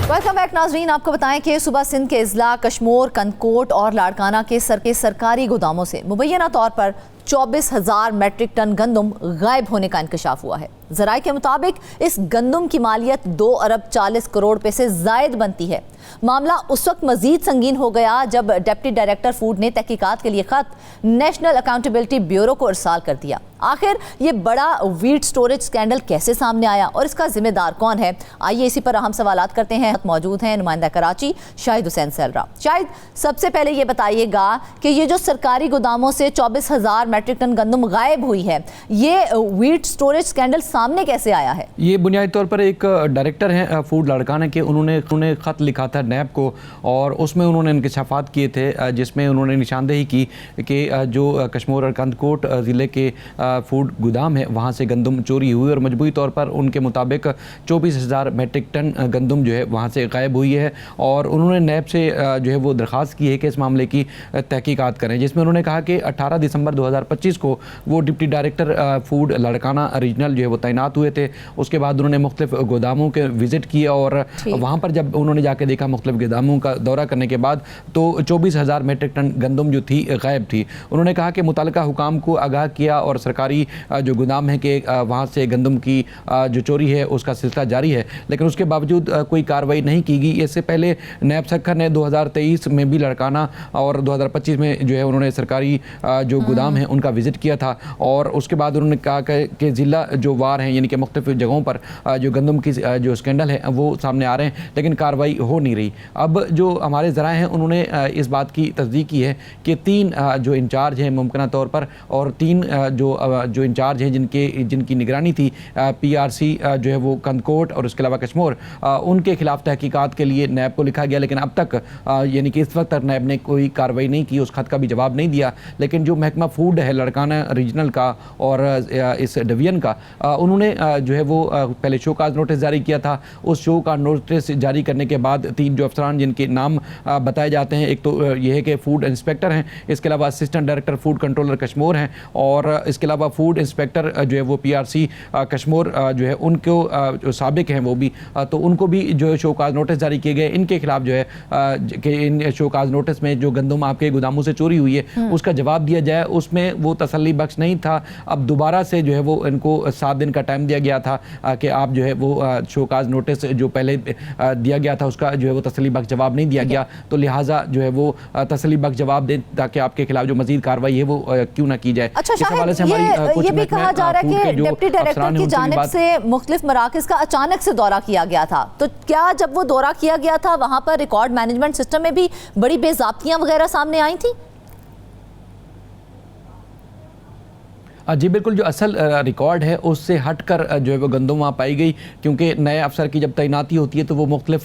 वेलकम बैक नाजरीन, आपको बताएं कि सुबह सिंध के इजला, कश्मोर, कंदकोट और लाड़काना के सरकारी गोदामों से मुबैना तौर पर 24,000 मेट्रिक टन गंदम गायब होने का इंकशाफ हुआ है। ज़राए के मुताबिक इस गंदम की मालियत 2 अरब 40 करोड़ रुपए से जायद बनती है। मामला उस वक्त मजीद संगीन हो गया जब डिप्टी डायरेक्टर फूड ने तहकीकात के लिए खत नेशनल अकाउंटेबिलिटी ब्यूरो को इरसाल कर दिया। आखिर ये बड़ा वीट स्टोरेज स्कैंडल कैसे सामने आया और इसका जिम्मेदार कौन है? आइए इसी पर अहम सवालात करते हैं। मौजूद हैं नुमाइंदा कराची शाहिद हुसैन सेलरा। शाहिद, सबसे पहले ये बताइएगा कि ये जो सरकारी गोदामों से 24,000 मेट्रिक टन गंदम गायब हुई है, ये वीट स्टोरेज स्कैंडल सामने कैसे आया है? ये बुनियादी तौर पर एक डायरेक्टर हैं फूड लाड़काना के, उन्होंने खत लिखा था नैब को, और उसमें उन्होंने इंकशाफात किए थे जिसमें उन्होंने निशानदेही की कि जो कश्मीर और कंदकोट ज़िले के फूड गोदाम है वहाँ से गंदम चोरी हुई, और मजबूरी तौर पर उनके मुताबिक 24,000 मेट्रिक टन गंदम जो है वहाँ से गायब हुई है। और उन्होंने नैब से जो है वो दरख्वास्त की है कि इस मामले की तहकीकात करें, जिसमें उन्होंने कहा कि 18 दिसंबर 2025 को वो deputy director food Larkana regional जो है वो तैनात हुए थे। उसके बाद उन्होंने मुख्तलिफ गोदामों के विज़िट किए, और वहाँ पर जब उन्होंने जाके देखा मुख्तलिफ गोदामों का दौरा करने के बाद, तो 24,000 मेट्रिक टन गंदम जो थी गायब थी। उन्होंने कहा कि मुतल्लिका हुकाम को आगाह किया, और सरकारी जो गोदाम है कि वहाँ से गंदम की जो चोरी है उसका सिलसिला जारी है, लेकिन उसके बावजूद कोई कार्रवाई नहीं की गई। इससे पहले नैब सखर ने 2023 में भी लाड़काना और 2025 में जो है उन्होंने सरकारी जो गोदाम है उनका विज़िट किया था, और उसके बाद उन्होंने कहा कि ज़िला जो वार हैं, यानी कि मुख्तलिफ जगहों पर जो गंदम की जो स्कैंडल है वो सामने आ रहे हैं, लेकिन कार्रवाई हो नहीं रही। अब जो हमारे ज़राए हैं उन्होंने इस बात की तस्दीक की है कि 3 जो इंचार्ज हैं मुमकिन तौर पर, और 3 जो इंचार्ज हैं जिनकी निगरानी थी PRC जो है वो कंदकोट और उसके अलावा कश्मीर, उनके खिलाफ तहकीकात के लिए नैब को लिखा गया, लेकिन अब तक यानी कि इस वक्त तक नैब ने कोई कार्रवाई नहीं की, उस खत का भी जवाब नहीं दिया। लेकिन जो महकमा फूड है लाड़काना रीजनल का और इस डिवीजन का, उन्होंने जो है वो पहले शो काज नोटिस जारी किया था। उस शो का नोटिस जारी करने के बाद 3 जो अफसरान जिनके नाम बताए जाते हैं, एक तो ये है कि फूड इंस्पेक्टर हैं, इसके अलावा assistant director food controller Kashmir हैं, और इसके अलावा फूड इंस्पेक्टर जो है वो PRC कश्मीर जो है उनको जो साबिक हैं वो भी, तो उनको भी जो है शोकाज नोटिस जारी किए गए। इनके खिलाफ जो है कि इन शोकाज नोटिस में जो गंदम आपके गोदामों से चोरी हुई है उसका जवाब दिया जाए, उसमें वो तसल्ली बख्श नहीं था। अब दोबारा से जो है वो इनको 7 दिन का टाइम दिया गया था कि आप जो है वो शोकाज नोटिस जो पहले दिया गया था उसका जो है वो तसल्ली बख्श जवाब नहीं दिया गया, तो लिहाजा जो है वो तसल्ली बख्श जवाब दें ताकि आपके खिलाफ जो मजीद कार्रवाई है वो क्यों ना की जाए। अच्छा शाहिद, ये भी कहा जा रहा है कि डिप्टी डायरेक्टर की जानिब से मुख्तलिफ मराकज़ का अचानक से दौरा किया गया था, तो क्या जब वो दौरा किया गया था वहां पर रिकॉर्ड मैनेजमेंट सिस्टम में भी बड़ी बेज़ाब्तियां वगैरह सामने आई थी? जी बिल्कुल, जो असल रिकॉर्ड है उससे हटकर जो है वो गंदम वहाँ पाई गई, क्योंकि नए अफसर की जब तैनाती होती है तो वो मुख्तलिफ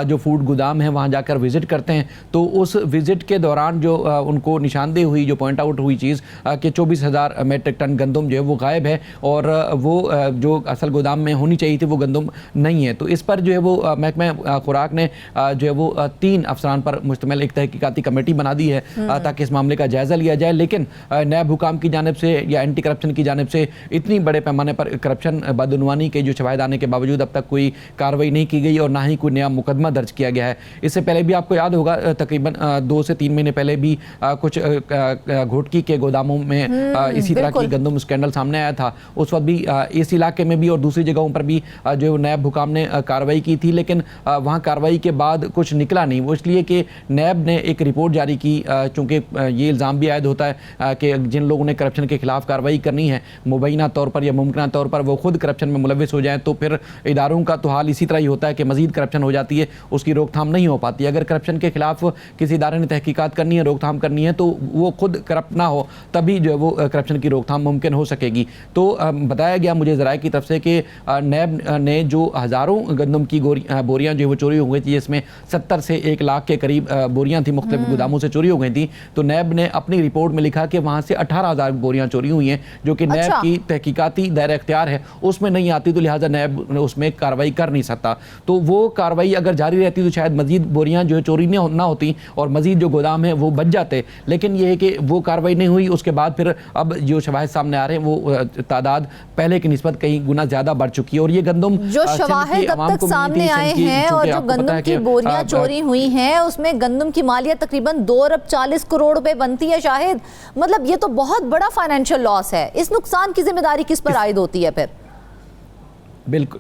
जो फूड गोदाम है वहाँ जाकर विज़िट करते हैं। तो उस विज़िट के दौरान जो उनको निशानदेही हुई, जो पॉइंट आउट हुई चीज़ कि 24,000 मेट्रिक टन गंदम जो है वो गायब है, और वो जो असल गोदाम में होनी चाहिए थी वो गंदम नहीं है। तो इस पर जो है वो महकमा खुराक ने जो है वो 3 अफसरान पर मुश्तमिल एक तहकीकाती कमेटी बना दी है ताकि इस मामले का जायज़ा लिया जाए। लेकिन नैब हुकाम की जानिब से या एंटी करप्शन की जानिब से इतनी बड़े पैमाने पर करप्शन बदउनवानी के जो शवाहिद आने के बावजूद अब तक कोई कार्रवाई नहीं की गई और ना ही कोई नया मुकदमा दर्ज किया गया है। इससे पहले भी आपको याद होगा तकरीबन 2 से 3 महीने पहले भी कुछ घोटकी के गोदामों में इसी तरह की गंदम स्कैंडल सामने आया था। उस वक्त भी इस इलाके में भी और दूसरी जगहों पर भी जो नैब हुकाम ने कार्रवाई की थी, लेकिन वहाँ कार्रवाई के बाद कुछ निकला नहीं। वो इसलिए कि नैब ने एक रिपोर्ट जारी की, चूँकि ये इल्ज़ाम भी आयद होता है कि जिन लोगों ने करप्शन के खिलाफ कार्रवाई करनी है मुबैना तौर पर या मुमकिन तौर पर वो खुद करप्शन में मुलविस हो जाएं, तो फिर इदारों का तो हाल इसी तरह ही होता है कि मज़ीद करप्शन हो जाती है, उसकी रोकथाम नहीं हो पाती। अगर करप्शन के खिलाफ किसी इदारे ने तहकीकात करनी है, रोकथाम करनी है, तो वो खुद करप्ट ना हो, तभी जो है वो करप्शन की रोकथाम मुमकिन हो सकेगी। तो बताया गया मुझे ज़राए की तरफ से कि नैब ने जो हज़ारों गंदम की बोरियाँ जो वो चोरी हो गई थी, जिसमें 70 से 1 लाख के करीब बोरियाँ थी, मुख्तलिफ गोदामों से चोरी हो गई थी, तो नैब ने अपनी रिपोर्ट में लिखा कि वहाँ से 18,000 बोरियाँ चोरी हुई हैं, जो कि नैब की तहकीकाती दायरा इख्तियार है उसमें नहीं आती, तो लिहाजा नैब उसमें कार्रवाई कर नहीं सकता। तो वो कार्रवाई अगर जारी रहती तो शायद मजीद बोरियाँ जो है चोरी ना होती और मजीद जो गोदाम है वो बच जाते, लेकिन ये है कि वो कार्रवाई नहीं हुई। उसके बाद फिर अब जो शवाहिद सामने आ रहे हैं वो तादाद पहले की निस्बत कई गुना ज़्यादा बढ़ चुकी है। और ये गंदम जो शवाहिद अब तक सामने आए हैं और जो गंदम की बोरियां चोरी हुई हैं, उसमें गंदम की मालियत तकरीबन 2 अरब 40 करोड़ रुपए बनती है शाहिद। मतलब ये तो बहुत बड़ा फाइनेंशियल लॉस है। इस नुकसान की जिम्मेदारी किस पर आयद होती है फिर? बिल्कुल,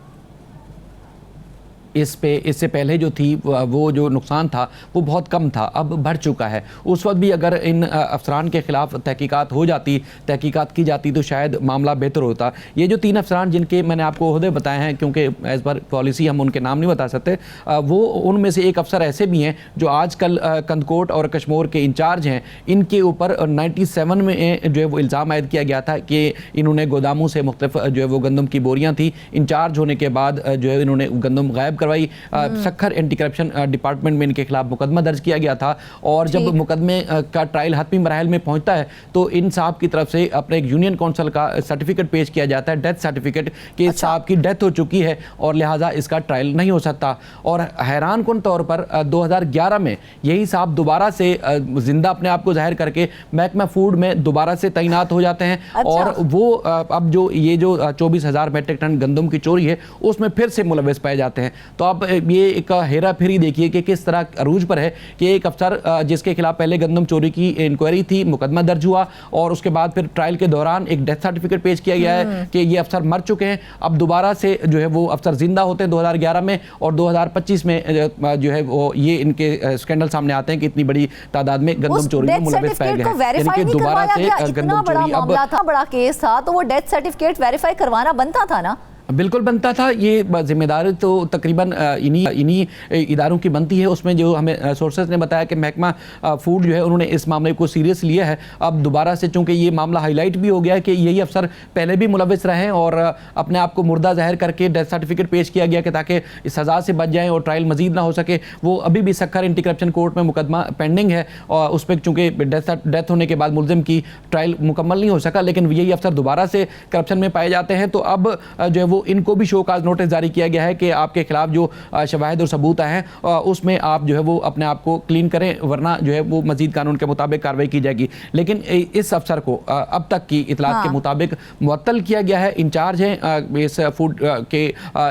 इससे पहले जो थी वो जो नुकसान था वो बहुत कम था, अब बढ़ चुका है। उस वक्त भी अगर इन अफसरान के खिलाफ तहकीकात हो जाती, तहकीकात की जाती, तो शायद मामला बेहतर होता। ये जो 3 अफसरान जिनके मैंने आपको ओहदे बताए हैं, क्योंकि एज पर पॉलिसी हम उनके नाम नहीं बता सकते, वो उनमें से एक अफसर ऐसे भी हैं जो आजकल कंदकोट और कश्मीर के इंचार्ज हैं। इनके ऊपर 97 में जो है वो इल्ज़ाम आयद किया गया था कि इन्होंने गोदामों से मुख्तलिफ जो है वो गंदम की बोरियाँ थी, इंचार्ज होने के बाद जो है इन्होंने गंदम गायब करवाई। सखर एंटी करप्शन डिपार्टमेंट में इनके खिलाफ मुकदमा दर्ज किया गया था और जब मुकदमे का ट्रायल हतमी मराहल में पहुंचता है तो इन साहब की तरफ से अपने एक यूनियन काउंसिल का सर्टिफिकेट पेश किया जाता है, डेथ सर्टिफिकेट, कि इस साहब की डेथ हो चुकी है और लिहाजा इसका ट्रायल नहीं हो सकता। और हैरान कुन तौर पर 2011 में यही साहब दोबारा से जिंदा अपने आप को जाहिर करके महकमा फूड में दोबारा से तैनात हो जाते हैं। और वो अब जो ये जो 24,000 मेट्रिक टन गंदम की चोरी है उसमें फिर से मुलविस पाए जाते हैं। तो आप ये एक हेरा फेरी देखिए कि किस तरह अरूज पर है कि एक अफसर जिसके खिलाफ पहले गंदम चोरी की इंक्वायरी थी, मुकदमा दर्ज हुआ और उसके बाद फिर ट्रायल के दौरान एक डेथ सर्टिफिकेट पेश किया गया है कि ये अफसर मर चुके हैं। अब दोबारा से जो है वो अफसर जिंदा होते हैं 2011 में और 2025 में जो है वो ये इनके स्कैंडल सामने आते हैं कि इतनी बड़ी तादाद में गंदम चोरी में मुलविस पाए गए हैं। दोबारा से गंदम चोरी अब बड़ा केस था, तो वो डेथ सर्टिफिकेट वेरीफाई करवाना बनता था ना? बिल्कुल बनता था। ये जिम्मेदारी तो तकरीबन इन्हीं इदारों की बनती है। उसमें जो हमें सोर्सेज ने बताया कि महकमा फूड जो है उन्होंने इस मामले को सीरियस लिया है। अब दोबारा से चूंकि ये मामला हाईलाइट भी हो गया है कि यही अफसर पहले भी मुलविस रहे और अपने आप को मुर्दा जाहिर करके डेथ सर्टिफिकेट पेश किया गया कि ताकि इस सज़ा से बच जाएँ और ट्रायल मजीद ना हो सके। वो अभी भी सखर एंटी करप्शन कोर्ट में मुकदमा पेंडिंग है और उस पर चूँकि डेथ होने के बाद मुलजिम की ट्रायल मुकम्मल नहीं हो सका, लेकिन यही अफसर दोबारा से करप्शन में पाए जाते हैं। तो अब जो है वो इनको भी शो काज नोटिस जारी किया गया है कि आपके खिलाफ जो शवाहिद और सबूत हैं उसमें आप जो है वो अपने आप को क्लीन करें, वरना जो है वो मजीद कानून के मुताबिक कार्रवाई की जाएगी। लेकिन इस अफसर को अब तक की इतलात के मुताबिक मुअत्तल किया गया है। इंचार्ज हैं इस फूड के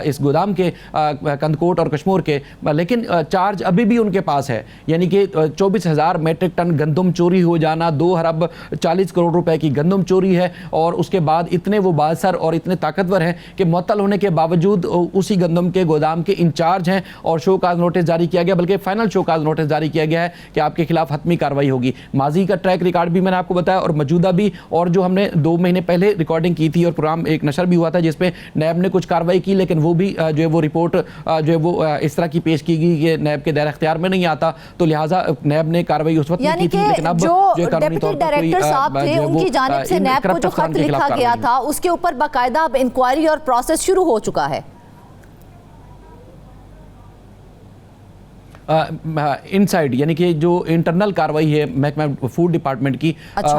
इस गोदाम के कंदकोट और कश्मीर के, लेकिन चार्ज अभी भी उनके पास है। यानी कि 24,000 मेट्रिक टन गंदम चोरी हो जाना, 2 अरब 40 करोड़ रुपए की गंदम चोरी है और उसके बाद इतने वो बासर और इतने ताकतवर हैं कि मुअत्तल होने के बावजूद उसी गंदम के गोदाम के इंचार्ज हैं और शो काज नोटिस जारी किया गया, बल्कि फाइनल शो काज नोटिस जारी किया गया है कि आपके खिलाफ हतमी कार्रवाई होगी। माजी का ट्रैक रिकॉर्ड भी मैंने आपको बताया और मौजूदा भी, और जो हमने 2 महीने पहले रिकॉर्डिंग की थी और प्रोग्राम एक नशर भी हुआ था जिसमें नैब ने कुछ कार्रवाई की, लेकिन वो भी जो है वो रिपोर्ट जो है वो इस तरह की पेश की गई कि नैब के दायरा इख्तियार में नहीं आता, तो लिहाजा नैब ने कार्रवाई उस वक्त नहीं की थी। लेकिन अब जो डिप्टी डायरेक्टर साहब थे उनकी जानिब से नैब को जो खत लिखा गया था उसके ऊपर बाकायदा अब इंक्वायरी और प्रोसेस शुरू हो चुका है। इनसाइड यानी कि जो इंटरनल कार्रवाई है महकमा फूड डिपार्टमेंट की,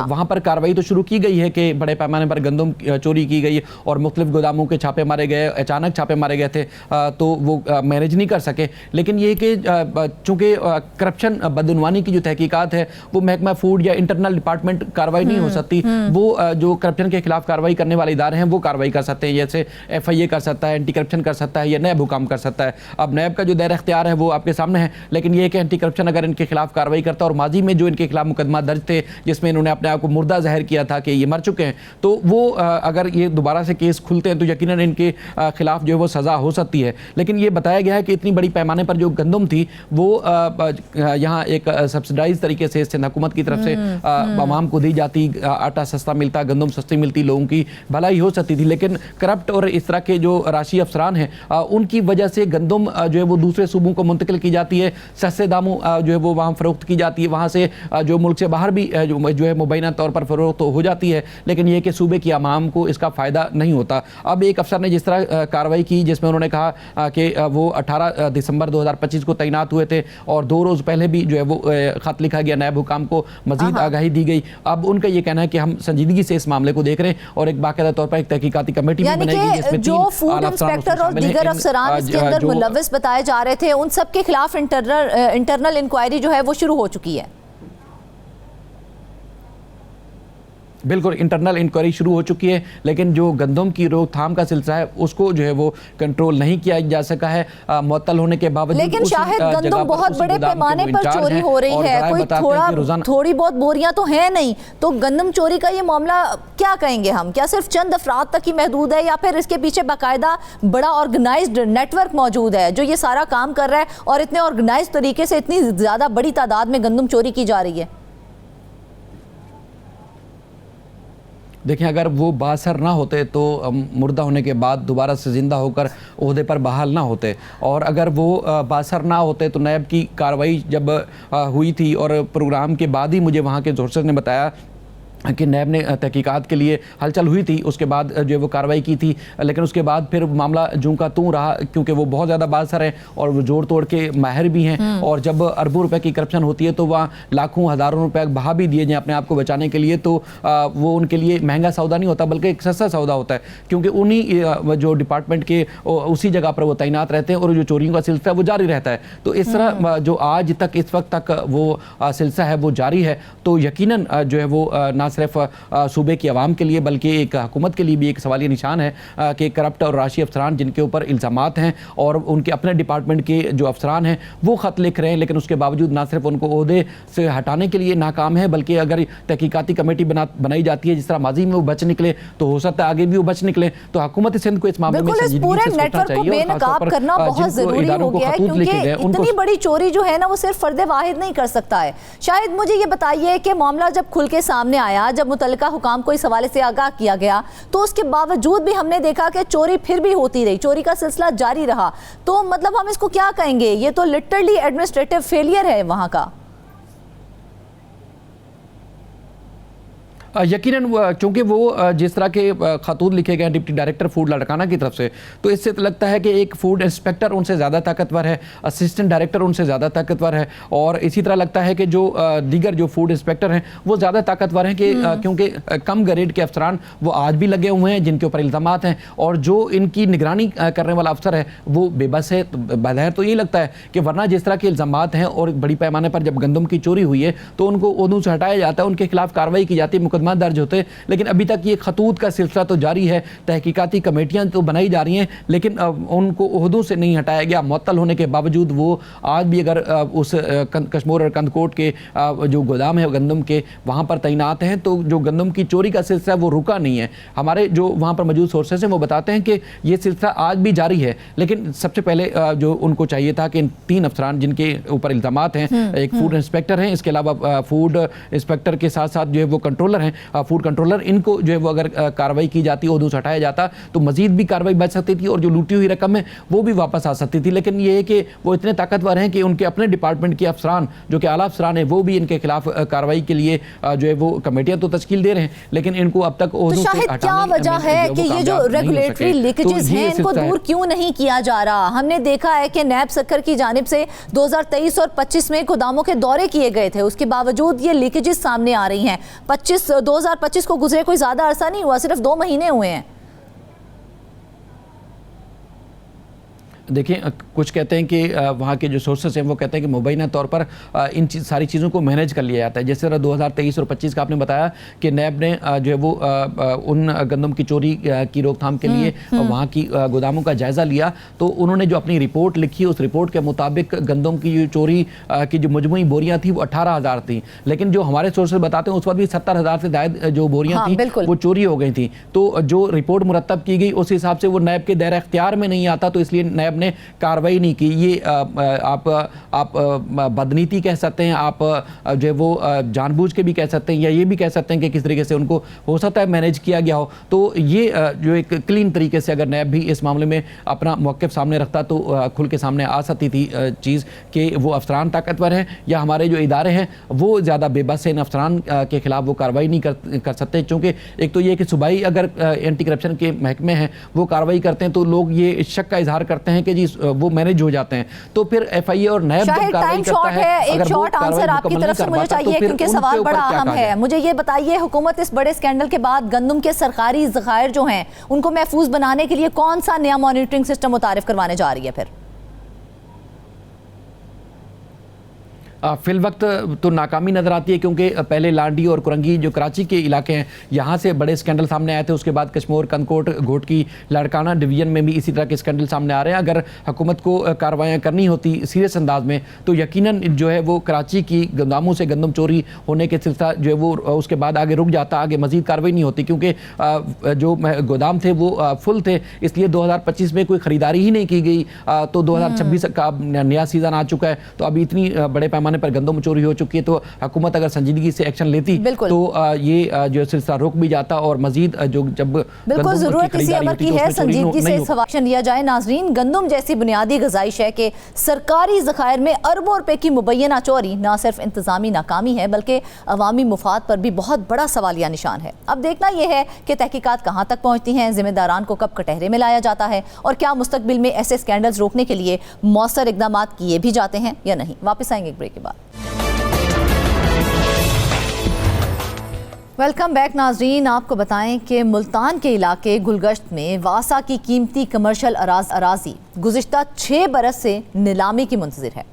वहाँ पर कार्रवाई तो शुरू की गई है कि बड़े पैमाने पर गंदम चोरी की गई और मुख्तलिफ गोदामों के छापे मारे गए, अचानक छापे मारे गए थे, तो वो मैनेज नहीं कर सके। लेकिन ये कि चूँकि करप्शन बदउनवानी की जो तहकीकात है वो महकमा फूड या इंटरनल डिपार्टमेंट कार्रवाई नहीं हो सकती, वो जो करप्शन के खिलाफ कार्रवाई करने वाले इदारे हैं वो कार्रवाई कर सकते हैं, जैसे FIA कर सकता है, एंटी करप्शन कर सकता है या नैब हुकाम कर सकता है। अब नैब का जो दायरा इख्तियार है वो आपके सामने है, लेकिन ये कि एंटी करप्शन अगर इनके खिलाफ कार्रवाई करता और माजी में जो इनके खिलाफ मुकदमा दर्ज थे जिसमें इन्होंने अपने आप को मुर्दा जाहिर किया था कि ये मर चुके हैं, तो वो अगर ये दोबारा से केस खुलते हैं तो यकीनन इनके खिलाफ जो है वो सज़ा हो सकती है। लेकिन ये बताया गया है कि इतनी बड़ी पैमाने पर जो गंदम थी वो यहाँ एक सब्सिडाइज तरीके से सिंध हुकूमत की तरफ से आवाम को दी जाती, आटा सस्ता मिलता, गंदम सस्ती मिलती, लोगों की भलाई हो सकती थी। लेकिन करप्ट और इस तरह के जो राशि अफसरान हैं उनकी वजह से गंदम जो है वो दूसरे सूबों को मुंतकिल की जाती है, सस्ते दामों जो है वो वहाँ फ़रोख्त की जाती है, वहाँ से जो मुल्क से बाहर भी जो है मुबैना तौर पर फ़रोख्त हो जाती है, लेकिन ये कि सूबे की आवाम को इसका फ़ायदा नहीं होता। अब एक अफसर ने जिस तरह कार्रवाई की जिसमें उन्होंने कहा कि वो 18 दिसंबर 2025 को तैनात हुए थे और 2 रोज़ पहले भी जो है वो ख़त लिखा गया, नायब हुकाम को मज़ीद आगाही दी गई। अब उनका ये कहना है कि हम संजीदगी से इस मामले को देख रहे हैं और एक बाकायदा तौर पर एक तहकीकाती कमेटी भी बनाएगी जिसमें जो फूड इंस्पेक्टर और दीगर अफसरान इसके अंदर मुलव्विस बताए जा रहे थे उन सब के खिलाफ इंटरनल इंक्वायरी जो है वो शुरू हो चुकी है। बिल्कुल इंटरनल इंक्वायरी शुरू हो चुकी है, लेकिन जो गंदम की रोकथाम का सिलसिला है उसको जो है वो कंट्रोल नहीं किया जा सका है मुअत्तल होने के बावजूद। लेकिन शायद गंदम बहुत बड़े पैमाने पर चोरी हो रही है, कोई थोड़ी बहुत बोरियां तो है नहीं, तो गंदम चोरी का ये मामला क्या कहेंगे हम? क्या सिर्फ चंद अफराद तक ही महदूद है या फिर इसके पीछे बाकायदा बड़ा ऑर्गेनाइज्ड नेटवर्क मौजूद है जो ये सारा काम कर रहा है और इतने ऑर्गेनाइज्ड तरीके से इतनी ज्यादा बड़ी तादाद में गंदम चोरी की जा रही है? देखिए, अगर वो बासर ना होते तो मुर्दा होने के बाद दोबारा से ज़िंदा होकर ओहदे पर बहाल ना होते, और अगर वो बासर ना होते तो नैब की कार्रवाई जब हुई थी और प्रोग्राम के बाद ही मुझे वहाँ के सोर्सेज ने बताया कि नैब ने तहकीकात के लिए हलचल हुई थी, उसके बाद जो वो कार्रवाई की थी, लेकिन उसके बाद फिर मामला जूं का तूं रहा क्योंकि वो बहुत ज़्यादा बासर है और वो जोड़ तोड़ के माहिर भी हैं, और जब अरबों रुपए की करप्शन होती है तो वहाँ लाखों हज़ारों रुपए बहा भी दिए जाएँ अपने आप को बचाने के लिए, तो वो उनके लिए महंगा सौदा नहीं होता बल्कि एक सस्ता सौदा होता है, क्योंकि उन्हीं जो डिपार्टमेंट के उसी जगह पर वो तैनात रहते हैं और जो चोरियों का सिलसिला वो जारी रहता है। तो इस तरह जो आज तक इस वक्त तक वो सिलसिला है वो जारी है, तो यकीनन जो है वो ना सिर्फ सूबे की आवाम के लिए बल्कि एक हुकूमत के लिए भी एक सवालिया निशान है कि करप्ट और राशि अफसरान जिनके ऊपर इल्ज़ामात हैं और उनके अपने डिपार्टमेंट के जो अफसरान हैं वो ख़त लिख रहे हैं, लेकिन उसके बावजूद ना सिर्फ उनको ओहदे से हटाने के लिए नाकाम है बल्कि अगर तहकीकाती कमेटी बनाई जाती है जिस तरह माजी में वो बच निकले तो हो सकता है आगे भी वो बच निकले। तो हुकूमत सिंध को इस मामले में पूरे नेटवर्क को बेनकाब करना बहुत जरूरी हो गया है, क्योंकि इतनी बड़ी चोरी जो है ना वो सिर्फ फर्द वाहिद नहीं कर सकता है। शायद मुझे ये बताइए कि मामला जब खुल के सामने आया, जब मुतल्लिका हुकाम को इस हवाले से आगाह किया गया, तो उसके बावजूद भी हमने देखा कि चोरी फिर भी होती रही, चोरी का सिलसिला जारी रहा, तो मतलब हम इसको क्या कहेंगे? ये तो लिटरली एडमिनिस्ट्रेटिव फेलियर है वहां का। यकीनन चूँकि वो जिस तरह के खतूत लिखे गए डिप्टी डायरेक्टर फूड लाड़काना की तरफ से, तो इससे तो लगता है कि एक फूड इंस्पेक्टर उनसे ज़्यादा ताकतवर है, असिस्टेंट डायरेक्टर उनसे ज़्यादा ताकतवर है, और इसी तरह लगता है कि जो दीगर जो फूड इंस्पेक्टर हैं वो ज़्यादा ताकतवर हैं कि क्योंकि कम ग्रेड के अफसरान वो आज भी लगे हुए हैं जिनके ऊपर इल्ज़ामात हैं, और जो इनकी निगरानी करने वाला अफसर है वो बेबस है। बज़ाहिर तो यही लगता है कि वरना जिस तरह के इल्ज़ामात हैं और बड़ी पैमाने पर जब गंदम की चोरी हुई है तो उनको ओहदों से हटाया जाता है, उनके खिलाफ कार्रवाई की जाती है, दर्ज होते, लेकिन अभी तक ये खतूत का सिलसिला तो जारी है, तहकीकाती कमेटियां तो बनाई जा रही हैं, लेकिन उनको ओहदों से नहीं हटाया गया। मुअत्तल होने के बावजूद वो आज भी अगर उस कश्मीर और कंदकोट के जो गोदाम है गंदम के वहाँ पर तैनात हैं, तो जो गंदम की चोरी का सिलसिला वो रुका नहीं है। हमारे जो वहाँ पर मौजूद सोर्सेस हैं वो बताते हैं कि ये सिलसिला आज भी जारी है, लेकिन सबसे पहले जो उनको चाहिए था कि इन 3 अफसरान जिनके ऊपर इल्ज़ामात हैं, एक फूड इंस्पेक्टर हैं, इसके अलावा फूड इंस्पेक्टर के साथ साथ जो है वो कंट्रोलर हैं, हैं फूड कंट्रोलर, इनको जो है वो अगर कार्रवाई की जाती, ओहदों से हटाया जाता तो मजीद भी कार्रवाई बच सकती थी और जो लूटी हुई रकम है वो भी वापस आ सकती थी। लेकिन ये है कि वो इतने ताकतवर हैं कि उनके अपने डिपार्टमेंट के अफसरान, जो कि आला अफसरान है, वो भी इनके खिलाफ कार्रवाई के लिए जो है वो कमेटियां तो तश्कील दे रहे हैं, लेकिन इनको अब तक तो शायद क्या वजह है कि ये जो रेगुलेटरी लीकेजेस हैं इनको दूर क्यों नहीं किया जा रहा? हमने देखा है कि नैब सक्कर की जानिब से 2023 और 25 में गोदामों के दौरे किए गए थे, उसके बावजूद ये लीकेजेस सामने आ रही हैं। 2025 को गुजरे कोई ज्यादा अरसा नहीं हुआ, सिर्फ 2 महीने हुए हैं। देखिए, कुछ कहते हैं कि वहाँ के जो सोर्सेस हैं वो कहते हैं कि मुबैना तौर पर इन सारी चीज़ों को मैनेज कर लिया जाता है। जैसे 2023 और 25 का आपने बताया कि नैब ने जो है वो उन गंदम की चोरी की रोकथाम के लिए वहाँ की गोदामों का जायज़ा लिया, तो उन्होंने जो अपनी रिपोर्ट लिखी उस रिपोर्ट के मुताबिक गंदम की जो चोरी की जो मजमूई बोरियाँ थी वो 18,000 थी, लेकिन जो हमारे सोर्सेज बताते हैं उस पर भी 70,000 से ज़ायद जो बोरियाँ थी वो चोरी हो गई थी। तो जो रिपोर्ट मुरतब की गई उस हिसाब से वो नैब के दायरे इख्तियार में नहीं आता, तो इसलिए नैब ने कार्रवाई नहीं की। ये आप बदनीति कह सकते हैं, आप जो है वो जानबूझ के भी कह सकते हैं, या ये भी कह सकते हैं कि किस तरीके से उनको हो सकता है मैनेज किया गया हो। तो ये जो एक क्लीन तरीके से अगर नैब भी इस मामले में अपना मौक़िफ़ सामने रखता तो खुल के सामने आ सकती थी चीज़ कि वो अफसरान ताकतवर हैं या हमारे जो इदारे हैं वो ज़्यादा बेबस हैं, इन अफसरान के खिलाफ वो कार्रवाई नहीं कर सकते। क्योंकि एक तो ये कि सूबाई अगर एंटी करप्शन के महकमे हैं वो कार्रवाई करते हैं तो लोग ये शक का इजहार करते हैं कि जी वो मैनेज हो जाते हैं, तो फिर एफआईए और नैब कार्रवाई करता है। एक शॉर्ट आंसर आपकी तरफ से मुझे चाहिए क्योंकि सवाल बड़ा अहम है। मुझे ये बताइए, हुकूमत इस बड़े स्कैंडल के बाद गंदम के सरकारी ज़खायर जो हैं उनको महफूज बनाने के लिए कौन सा नया मॉनिटरिंग सिस्टम मुतारिफ करवाने जा रही है? फिर फिल वक्त तो नाकामी नज़र आती है, क्योंकि पहले लांडी और कुरंगी जो कराची के इलाके हैं यहाँ से बड़े स्कैंडल सामने आए थे। उसके बाद कश्मीर, कंदकोट, घोटकी, लाड़काना डिवीज़न में भी इसी तरह के स्कैंडल सामने आ रहे हैं। अगर हुकूमत को कार्रवाइयाँ करनी होती सीरियस अंदाज में तो यकीनन जो है वो कराची की गोदामों से गंदम चोरी होने के सिलसिला जो है वो उसके बाद आगे रुक जाता, आगे मजीद कार्रवाई नहीं होती, क्योंकि जो गोदाम थे वो फुल थे, इसलिए 2025 में कोई ख़रीदारी ही नहीं की गई। तो 2026 का नया सीज़न आ चुका है, तो अभी इतनी बड़े पैमाने पर गंदम चोरी हो चुकी है, तो हुकूमत अगर संजीदगी से एक्शन लेती तो ये जो सिलसिला रुक भी जाता और मजीद जो जब बिल्कुल जरूरत इसी अमर की है संजीदगी से एक्शन लिया जाए। नाजरीन, गंदम जैसी बुनियादी ग़िज़ाई शय के सरकारी ज़खायर में अरबों रुपए की मुबैना चोरी न सिर्फ इंतजामी नाकामी है बल्कि अवामी मुफाद पर भी बहुत बड़ा सवालिया निशान है। अब देखना यह है कि तहकीकात कहाँ तक पहुँचती हैं, जिम्मेदारान को कब कटहरे में लाया जाता है और क्या मुस्तकबिल में ऐसे स्कैंडल्स रोकने के लिए मौसर इकदाम किए भी जाते हैं या नहीं। वापस आएंगे एक ब्रेक के बाद। वेलकम बैक नाजरीन। आपको बताएं कि मुल्तान के इलाके गुलगश्त में वासा की कीमती कमर्शियल अराजी गुज़िश्ता 6 बरस से नीलामी की मुंतज़िर है।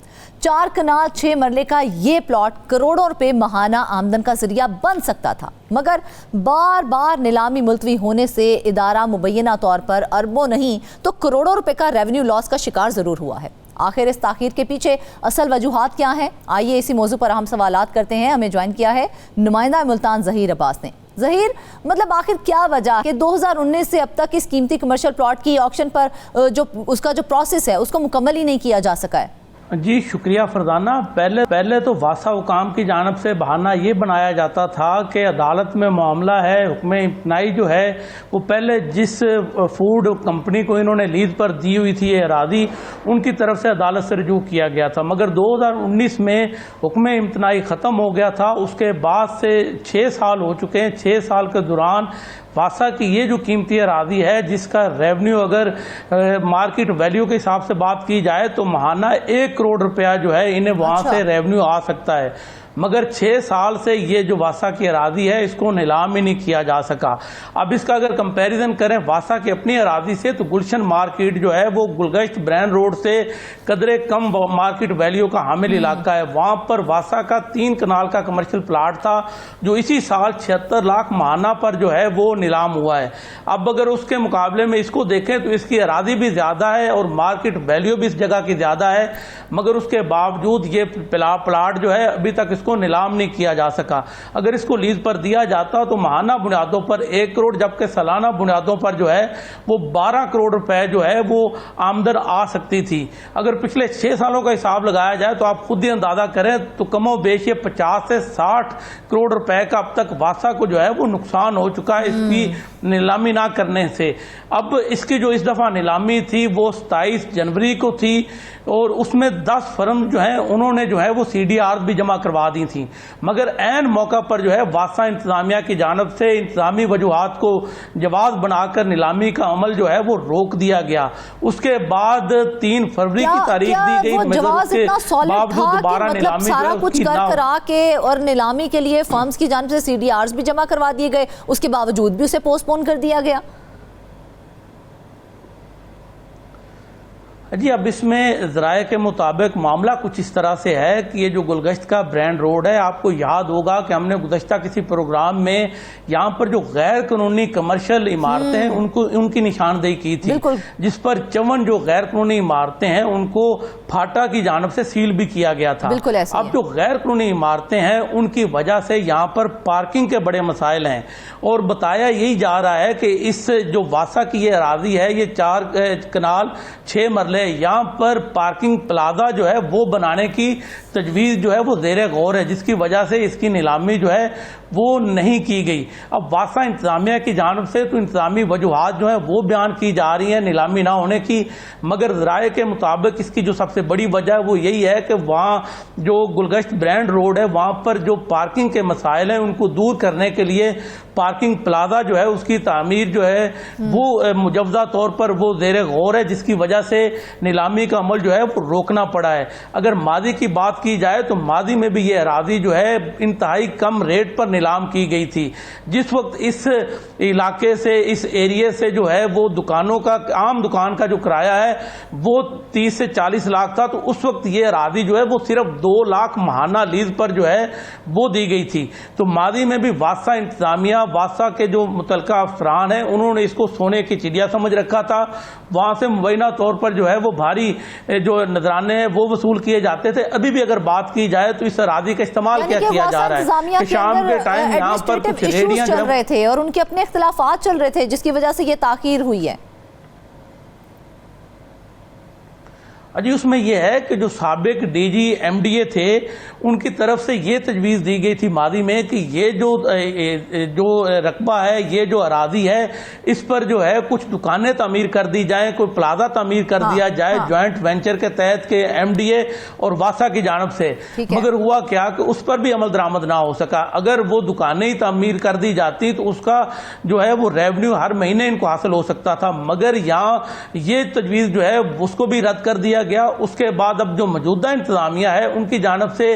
4 कनाल 6 मरले का ये प्लॉट करोड़ों रुपए माहाना आमदन का जरिया बन सकता था, मगर बार बार नीलामी मुलतवी होने से इदारा मुबैना तौर पर अरबों नहीं तो करोड़ों रुपए का रेवेन्यू लॉस का शिकार ज़रूर हुआ है। आखिर इस ताखीर के पीछे असल वजूहात क्या हैं? आइए इसी मौजू पर हम सवालात करते हैं। हमें ज्वाइन किया है नुमाइंदा मुल्तान ज़हीर अब्बास ने। ज़हीर, मतलब आखिर क्या वजह कि 2019 से अब तक इस कीमती कमर्शियल प्लॉट की ऑक्शन पर जो उसका जो प्रोसेस है उसको मुकम्मल ही नहीं किया जा सका है? जी शुक्रिया फरजाना। पहले तो वासा हुकाम की जानब से बहाना ये बनाया जाता था कि अदालत में मामला है, हुक्म इम्तनाई जो है वो पहले जिस फूड कंपनी को इन्होंने लीज पर दी हुई थी ये अरादी, उनकी तरफ से अदालत से रजू किया गया था, मगर 2019 में हुक्म इम्तनाई ख़त्म हो गया था। उसके बाद से 6 साल हो चुके हैं। 6 साल के दौरान वासा की ये जो कीमती अरादी है जिसका रेवेन्यू अगर मार्केट वैल्यू के हिसाब से बात की जाए तो माहाना 1 करोड़ रुपया जो है इन्हें वहाँ से रेवेन्यू आ सकता है, मगर 6 साल से ये जो वासा की अरादी है इसको नीलाम ही नहीं किया जा सका। अब इसका अगर कंपैरिजन करें वासा की अपनी अरादी से तो गुलशन मार्केट जो है वो गुलगश्त ब्रांड रोड से कदरे कम मार्केट वैल्यू का हामिल इलाका है। वहाँ पर वासा का 3 कनाल का कमर्शियल प्लाट था जो इसी साल 76 लाख माहाना पर जो है वो नीलाम हुआ है। अब अगर उसके मुकाबले में इसको देखें तो इसकी अरादी भी ज़्यादा है और मार्केट वैल्यू भी इस जगह की ज़्यादा है, मगर उसके बावजूद ये प्लाट जो है अभी तक इसको नीलाम नहीं किया जा सका। अगर इसको लीज पर दिया जाता तो माहाना बुनियादों पर 1 करोड़, जबकि सालाना बुनियादों पर जो है वो 12 करोड़ रुपए जो है वो आमदन आ सकती थी। अगर पिछले 6 सालों का हिसाब लगाया जाए तो आप खुद ही अंदाजा करें तो कमो बेश ये 50 से 60 करोड़ रुपए का अब तक वासा को जो है वो नुकसान हो चुका है इसकी नीलामी ना करने से। अब इसकी जो इस दफा नीलामी थी वो 27 जनवरी को थी और उसमें 10 फर्म जो है उन्होंने जो है वो CDR भी जमा करवा दी थी, मगर ऐन मौका पर जो है वासा इंतजामिया की जानब से इंतजामी वजूहात को जवाब बनाकर नीलामी का अमल जो है वो रोक दिया गया। उसके बाद 3 फरवरी की तारीख दी गई, बावजूद दोबारा नीलामी सारा कुछ करा के और नीलामी के लिए फर्म्स की जानब से CDRs भी जमा करवा दिए गए, उसके बावजूद भी उसे पोस्टपोन कर दिया गया। जी, अब इसमें ज़राए के मुताबिक मामला कुछ इस तरह से है कि ये जो गुलगश्त का ब्रांड रोड है, आपको याद होगा कि हमने गुज़श्ता किसी प्रोग्राम में यहाँ पर जो गैर कानूनी कमर्शियल इमारतें हैं उनकी निशानदेही की थी, जिस पर 54 जो गैर कानूनी इमारतें हैं उनको फाटा की जानब से सील भी किया गया था। अब जो गैर कानूनी इमारतें हैं उनकी वजह से यहाँ पर पार्किंग के बड़े मसाइल हैं और बताया यही जा रहा है कि इस जो वासा की ये अराजी है, ये 4 कनाल 6 मरले, यहाँ पर पार्किंग प्लाजा जो है वो बनाने की तजवीज़ जो है वो ज़ेरे गौर है, जिसकी वजह से इसकी नीलामी जो है वो नहीं की गई। अब वासा इंतजामिया की जानब से तो इंतजामी वजूहात जो है वो बयान की जा रही है नीलामी ना होने की, मगर ज़राए के मुताबिक इसकी जो सबसे बड़ी वजह है वो यही है कि वहाँ जो गुलगश्त ब्रांड रोड है वहाँ पर जो पार्किंग के मसाइल हैं उनको दूर करने के लिए पार्किंग प्लाजा जो है उसकी तामीर जो है वो मुजवजा तौर पर वो ज़ेरे गौर है, जिसकी वजह से नीलामी का अमल जो है वो रोकना पड़ा है। अगर मादी की बात की जाए तो मादी में भी ये अराजी जो है इंतहाई कम रेट पर नीलाम की गई थी। जिस वक्त इस इलाके से, इस एरिया से जो है वो दुकानों का, आम दुकान का जो किराया है वो 30 से 40 लाख था, तो उस वक्त ये अराजी जो है वो सिर्फ 2 लाख माहाना लीज पर जो है वो दी गई थी। तो मादी में भी वासा इंतजामिया, वासा के जो मुतलका अफसरान हैं उन्होंने इसको सोने की चिड़िया समझ रखा था। वहां से मुबैना तौर पर जो है वो भारी जो नजराने हैं वो वसूल किए जाते थे। अभी भी अगर बात की जाए तो इस अराजी का इस्तेमाल क्या किया जा रहा है कि शाम के टाइम यहाँ पर कुछ रेडियां चल रहे थे और उनके अपने इख्तिलाफात चल रहे थे, जिसकी वजह से ये ताखीर हुई है। अजी, उसमें यह है कि जो साबिक DG MDA थे उनकी तरफ से ये तजवीज़ दी गई थी मादी में कि ये जो रकबा है, ये जो अराजी है, इस पर जो है कुछ दुकानें तामीर कर दी जाएं, कोई प्लाजा तामीर कर दिया जाए जॉइंट वेंचर के तहत के MDA और वासा की जानब से। मगर हुआ क्या कि उस पर भी अमल दरामद ना हो सका। अगर वो दुकानें ही तामीर कर दी जाती तो उसका जो है वो रेवेन्यू हर महीने इनको हासिल हो सकता था, मगर यहाँ ये तजवीज़ जो है उसको भी रद्द कर दिया गया। उसके बाद अब जो मौजूदा इंतजामिया है उनकी जानब से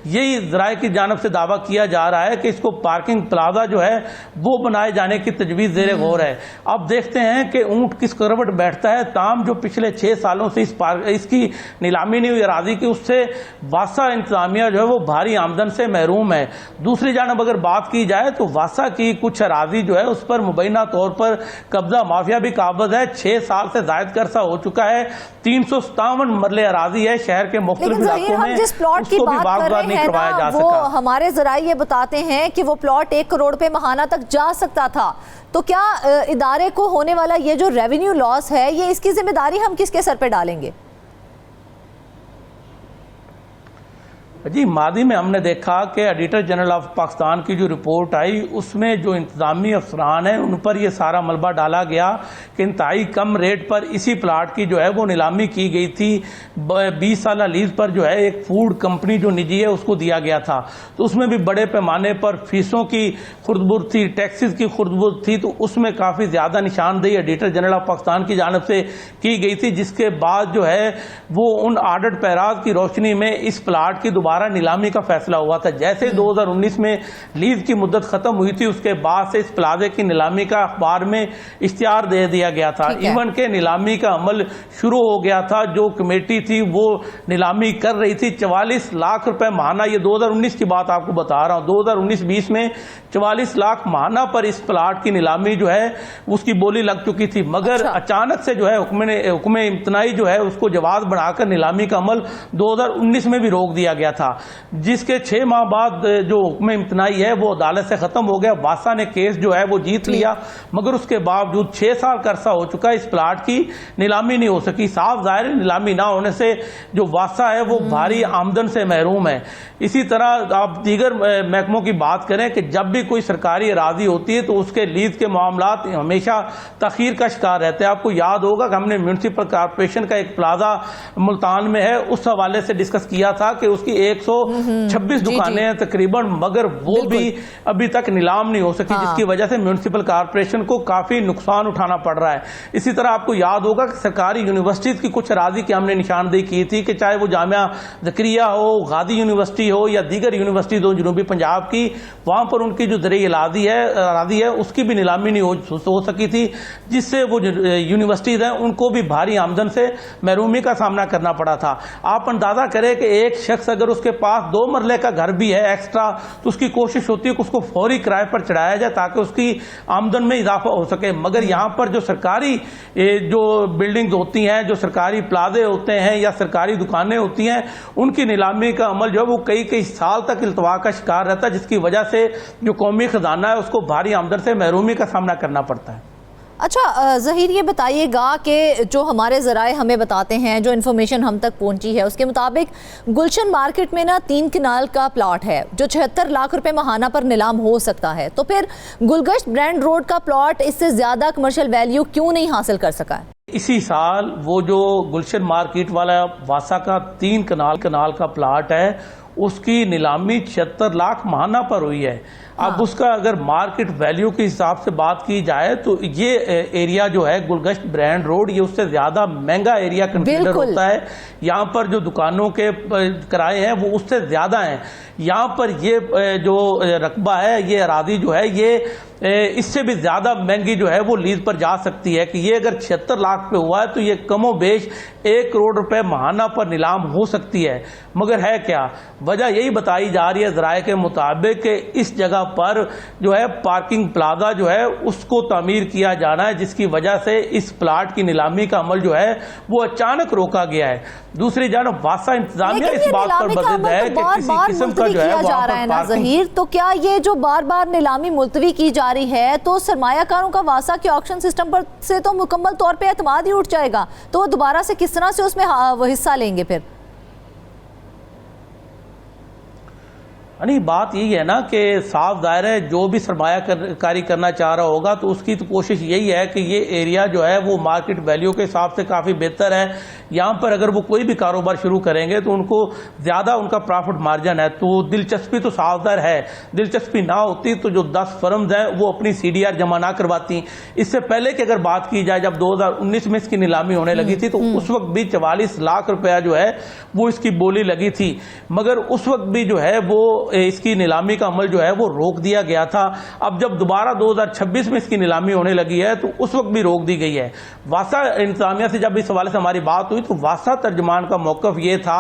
यही ज़राए की जानब से दावा किया जा रहा है कि इसको पार्किंग प्लाजा जो है वो बनाए जाने की तजवीज़ ज़ेरे गौर है। अब देखते हैं कि ऊंट किस करवट बैठता है। ताम जो पिछले 6 सालों से इसकी नीलामी नहीं हुई अराजी की, उससे वासा इंतजामिया जो है वो भारी आमदन से महरूम है। दूसरी जानब अगर बात की जाए तो वासा की कुछ अराजी जो है उस पर मुबैना तौर पर कब्जा माफिया भी काबज है। 6 साल से जायद का अरसा हो चुका है। 357 मरले अराजी है शहर के मुख्तलिफ इलाकों में, जिस प्लॉट की बात कर रहे हैं ना, वो हमारे ज़राए ये बताते हैं कि वो प्लॉट 1 करोड़ पे माहाना तक जा सकता था। तो क्या इदारे को होने वाला ये जो रेवेन्यू लॉस है, ये इसकी जिम्मेदारी हम किसके सर पे डालेंगे? जी, मादी में हमने देखा कि एडिटर जनरल ऑफ पाकिस्तान की जो रिपोर्ट आई उसमें जो इंतजामी अफसरान हैं उन पर यह सारा मलबा डाला गया कि इंतहाई कम रेट पर इसी प्लाट की जो है वो नीलामी की गई थी। 20 साल लीज पर जो है एक फूड कंपनी जो निजी है उसको दिया गया था। तो उसमें भी बड़े पैमाने पर फीसों की खुर्दबुर्द थी, टैक्सेस की खुर्दबुर्द थी, तो उसमें काफ़ी ज़्यादा निशानदेही एडिटर जनरल ऑफ पाकिस्तान की जानब से की गई थी, जिसके बाद जो है वो उन आर्डर्ड पैराज की रोशनी में इस प्लाट की दोबारा नीलामी का फैसला हुआ था। जैसे 2019 में लीज की मुद्दत खत्म हुई थी उसके बाद से इस प्लाजे की नीलामी का अखबार में इश्तिहार दे दिया गया था। इवन के नीलामी का अमल शुरू हो गया था। जो कमेटी थी वो नीलामी कर रही थी। 44 लाख रुपए माहाना, ये 2019 की बात आपको बता रहा हूँ, 2019-20 में 44 लाख माहाना पर इस प्लाट की नीलामी जो है उसकी बोली लग चुकी थी। मगर अचानक से जो है हुक्म इम्तनाई जो है उसको जवाब बढ़ाकर नीलामी का अमल 2019 में भी रोक दिया गया था। था, जिसके 6 माह बाद जो हुक्म इम्तनाई है वो अदालत से ख़त्म हो गया। वासा ने केस जो है वो जीत लिया, मगर उसके बावजूद 6 साल का अरसा हो चुका है, इस प्लाट की नीलामी नहीं हो सकी। साफ जाहिर है नीलामी ना होने से जो वासा है वो भारी आमदन से महरूम है। इसी तरह आप दीगर महकमों की बात करें कि जब भी कोई सरकारी अराजी होती है तो उसके लीज के मामलात हमेशा तखीर का शिकार रहते हैं। आपको याद होगा कि हमने म्यूनसिपल कॉर्पोरेशन का एक प्लाजा मुल्तान में है, उस हवाले से डिस्कस किया था कि उसकी 126 दुकानें हैं तकरीबन, मगर वो भी अभी तक नीलाम नहीं हो सकी, जिसकी वजह से म्यूनसिपल कॉर्पोरेशन को काफी नुकसान उठाना पड़ रहा है। इसी तरह आपको याद होगा कि सरकारी यूनिवर्सिटीज की कुछ अराजी की हमने निशानदेही की थी कि चाहे वो जामिया ज़करिया हो, गाजी यूनिवर्सिटी हो या दीगर यूनिवर्सिटीज हो जनूबी पंजाब की, वहां पर उनकी जो ज़रिए अराजी है उसकी भी नीलामी नहीं हो सकी थी, जिससे वो यूनिवर्सिटीज हैं उनको भी भारी आमदन से महरूमी का सामना करना पड़ा था। आप अंदाजा करें कि एक शख्स अगर उसके पास 2 मरले का घर भी है एक्स्ट्रा, तो उसकी कोशिश होती है कि उसको फौरी किराए पर चढ़ाया जाए ताकि उसकी आमदन में इजाफा हो सके। मगर यहाँ पर जो सरकारी जो बिल्डिंग्स होती हैं, जो सरकारी प्लाजे होते हैं या सरकारी दुकानें होती हैं, उनकी नीलामी का अमल जो है वो कई साल तक इल्तवा का शिकार रहता है, जिसकी वजह से जो कौमी खजाना है उसको भारी आमदन से महरूमी का सामना करना पड़ता है। अच्छा ज़हीर, ये बताइएगा कि जो हमारे ज़राए हमें बताते हैं, जो इन्फॉर्मेशन हम तक पहुंची है, उसके मुताबिक गुलशन मार्केट में ना 3 कनाल का प्लॉट है जो 76 लाख रुपए माहाना पर नीलाम हो सकता है। तो फिर गुलगश्त ब्रांड रोड का प्लॉट इससे ज़्यादा कमर्शियल वैल्यू क्यों नहीं हासिल कर सका है? इसी साल वो जो गुलशन मार्केट वाला वासा का 3 कनाल का प्लाट है, उसकी नीलामी 76 लाख माहाना पर हुई है। अब उसका अगर मार्केट वैल्यू के हिसाब से बात की जाए तो ये एरिया जो है गुलगश्त ब्रांड रोड, ये उससे ज्यादा महंगा एरिया कंसीडर होता है। यहाँ पर जो दुकानों के किराए हैं वो उससे ज्यादा हैं। यहाँ पर ये जो रकबा है, ये अरादी जो है, ये इससे भी ज्यादा महंगी जो है वो लीज पर जा सकती है कि ये अगर 76 लाख पे हुआ है तो ये कमो बेश 1 करोड़ रुपए माहाना पर नीलाम हो सकती है। मगर है क्या वजह, यही बताई जा रही है ज़राए के मुताबिक कि इस जगह पर जो है पार्किंग प्लाजा जो है उसको तामीर किया जाना है, जिसकी वजह से इस प्लाट की नीलामी का अमल जो है वो अचानक रोका गया है। दूसरी जानब वासा इंतजामिया इस बात पर बजिद है कि किसी किस्म का जो है जा रहा है ना ज़हीर, तो क्या ये जो बार बार नीलामी मुलतवी की जा रही है तो सरमायाकारों का वासा के ऑक्शन सिस्टम पर से तो मुकम्मल तौर पे एतमाद ही उठ जाएगा, तो वो दोबारा से किस तरह से उसमें हिस्सा लेंगे फिर? नहीं, बात यही है ना कि साफ जाहिर है जो भी सरमायाकारी करना चाह रहा होगा तो उसकी तो कोशिश यही है कि ये एरिया जो है वो मार्केट वैल्यू के हिसाब से काफ़ी बेहतर है। यहाँ पर अगर वो कोई भी कारोबार शुरू करेंगे तो उनको ज़्यादा उनका प्रॉफिट मार्जिन है, तो दिलचस्पी तो साफ जाहिर है। दिलचस्पी ना होती तो जो 10 फर्म्स हैं वो अपनी CDR जमा ना करवाती। इससे पहले की अगर बात की जाए, जब 2019 में इसकी नीलामी होने लगी थी तो उस वक्त भी 44 लाख रुपया जो है वो इसकी बोली लगी थी, मगर उस वक्त भी जो है वो इसकी नीलामी का अमल जो है वो रोक दिया गया था। अब जब दोबारा 2026 में इसकी नीलामी होने लगी है तो उस वक्त भी रोक दी गई है। वासा इंतजामिया से जब इस हवाले से हमारी बात हुई तो वासा तर्जमान का मौक़िफ़ ये था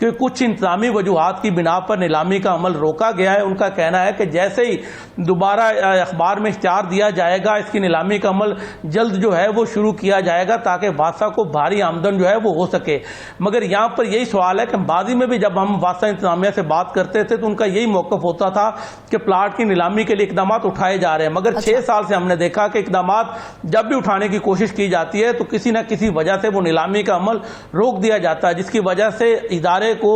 कि कुछ इंतजामी वजूहात की बिना पर नीलामी का अमल रोका गया है। उनका कहना है कि जैसे ही दोबारा अखबार में इश्तिहार दिया जाएगा इसकी नीलामी का अमल जल्द जो है वो शुरू किया जाएगा ताकि वासा को भारी आमदन जो है वो हो सके। मगर यहाँ पर यही सवाल है कि माजी में भी जब हम वासा इंतजामिया से बात करते थे तो उनका यही मौक़िफ़ होता था कि प्लाट की नीलामी के लिए इकदाम उठाए जा रहे हैं, मगर 6 साल से हमने देखा कि इकदाम जब भी उठाने की कोशिश की जाती है तो किसी न किसी वजह से वो नीलामी का अमल रोक दिया जाता है, जिसकी वजह से इदारे को,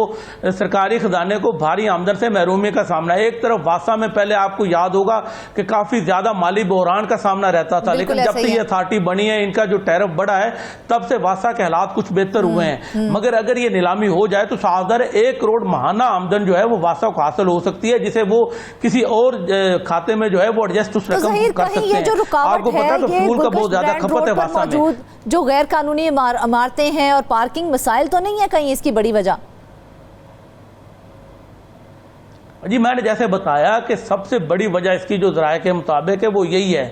सरकारी खजाने को भारी आमदन से महरूमी का सामना। एक तरफ वासा में पहले आपको याद होगा कि काफी ज्यादा माली बहरान का सामना रहता था, लेकिन जब से ये अथॉरिटी बनी है, इनका जो टैरिफ बढ़ा है, तब से वासा के हालात कुछ बेहतर हुए हैं। मगर अगर ये नीलामी हो जाए तो साधारण 1 करोड़ माहाना आमदन जो है वो वासा को हासिल हो सकती है, जिसे वो किसी और खाते में जो है वो एडजस्ट उस रकम कर सकते हैं। आपको पता है तो फूल का बहुत ज्यादा खपत है वासा में। जो गैर कानूनी इमारतें हैं और पार्किंग मसाइल तो नहीं है कहीं इसकी बड़ी वजह? जी मैंने जैसे बताया कि सबसे बड़ी वजह इसकी जो ज़राए के मुताबिक है वो यही है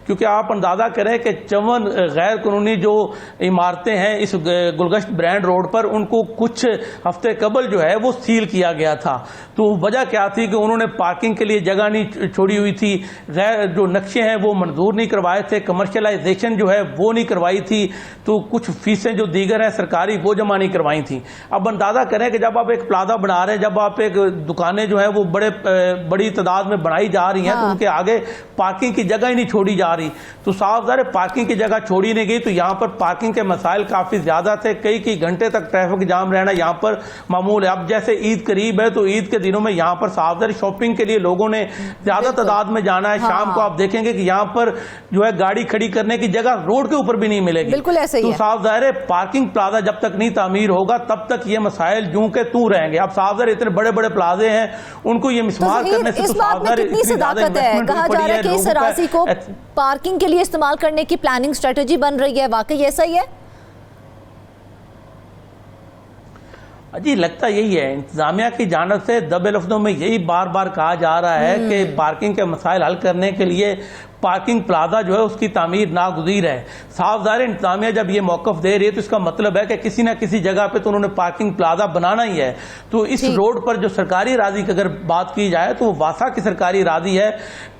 क्योंकि आप अंदाज़ा करें कि 54 गैर कानूनी जो इमारतें हैं इस गुलगश्त ब्रांड रोड पर, उनको कुछ हफ्ते कबल जो है वो सील किया गया था। तो वजह क्या थी कि उन्होंने पार्किंग के लिए जगह नहीं छोड़ी हुई थी, गैर जो नक्शे हैं वो मंजूर नहीं करवाए थे, कमर्शलाइजेशन जो है वो नहीं करवाई थी, तो कुछ फीसें जो दीगर हैं सरकारी वो जमा नहीं करवाई थी। अब अंदाज़ा करें कि जब आप एक प्लाजा बना रहे हैं, जब आप एक दुकानें जो है वो बड़ी तादाद में बनाई जा रही हैं, तो उनके आगे पार्किंग की जगह ही नहीं छोड़ी जा रही, तो साफ ज़ाहिर पार्किंग की जगह छोड़ी नहीं गई, तो यहाँ पर पार्किंग के मसाइल काफ़ी ज़्यादा थे, कई घंटे तक ट्रैफिक जाम रहना यहाँ पर मामूल है। अब जैसे ईद करीब है तो ईद के दिनों में यहाँ पर साफ ज़ाहिर शॉपिंग के लिए लोगों ने ज़्यादा तादाद में जाना है। शाम को आप देखेंगे कि यहाँ पर जो है गाड़ी खड़ी करने की जगह रोड के ऊपर भी नहीं मिलेगी। बिल्कुल ऐसे ही तो है। साफ ज़ाहिर है पार्किंग प्लाजा जब तक नहीं तामीर होगा तब तक ये मसाइल जूं के तू रहेंगे। अब साफ ज़ाहिर इतने बड़े बड़े प्लाजे हैं, उनको ये मिसमार करने से इस बात में कितनी सदाकत है? कहा जा रहा है कि इस अराजी को पार्किंग के लिए इस्तेमाल करने की प्लानिंग स्ट्रेटेजी बन रही है, वाकई ऐसा ही है? जी लगता यही है, इंतजामिया की जानिब से दबे लफ्जों में यही बार बार कहा जा रहा है कि पार्किंग के मसाइल हल करने के लिए पार्किंग प्लाजा जो है उसकी तामीर नागुज़ीर है। साफ ज़ाहिर इंतजामिया जब ये मौक़िफ़ दे रही है तो इसका मतलब है कि किसी न किसी जगह पे तो उन्होंने पार्किंग प्लाजा बनाना ही है। तो इस रोड पर जो सरकारी राजी की अगर बात की जाए तो वासा की सरकारी राजी है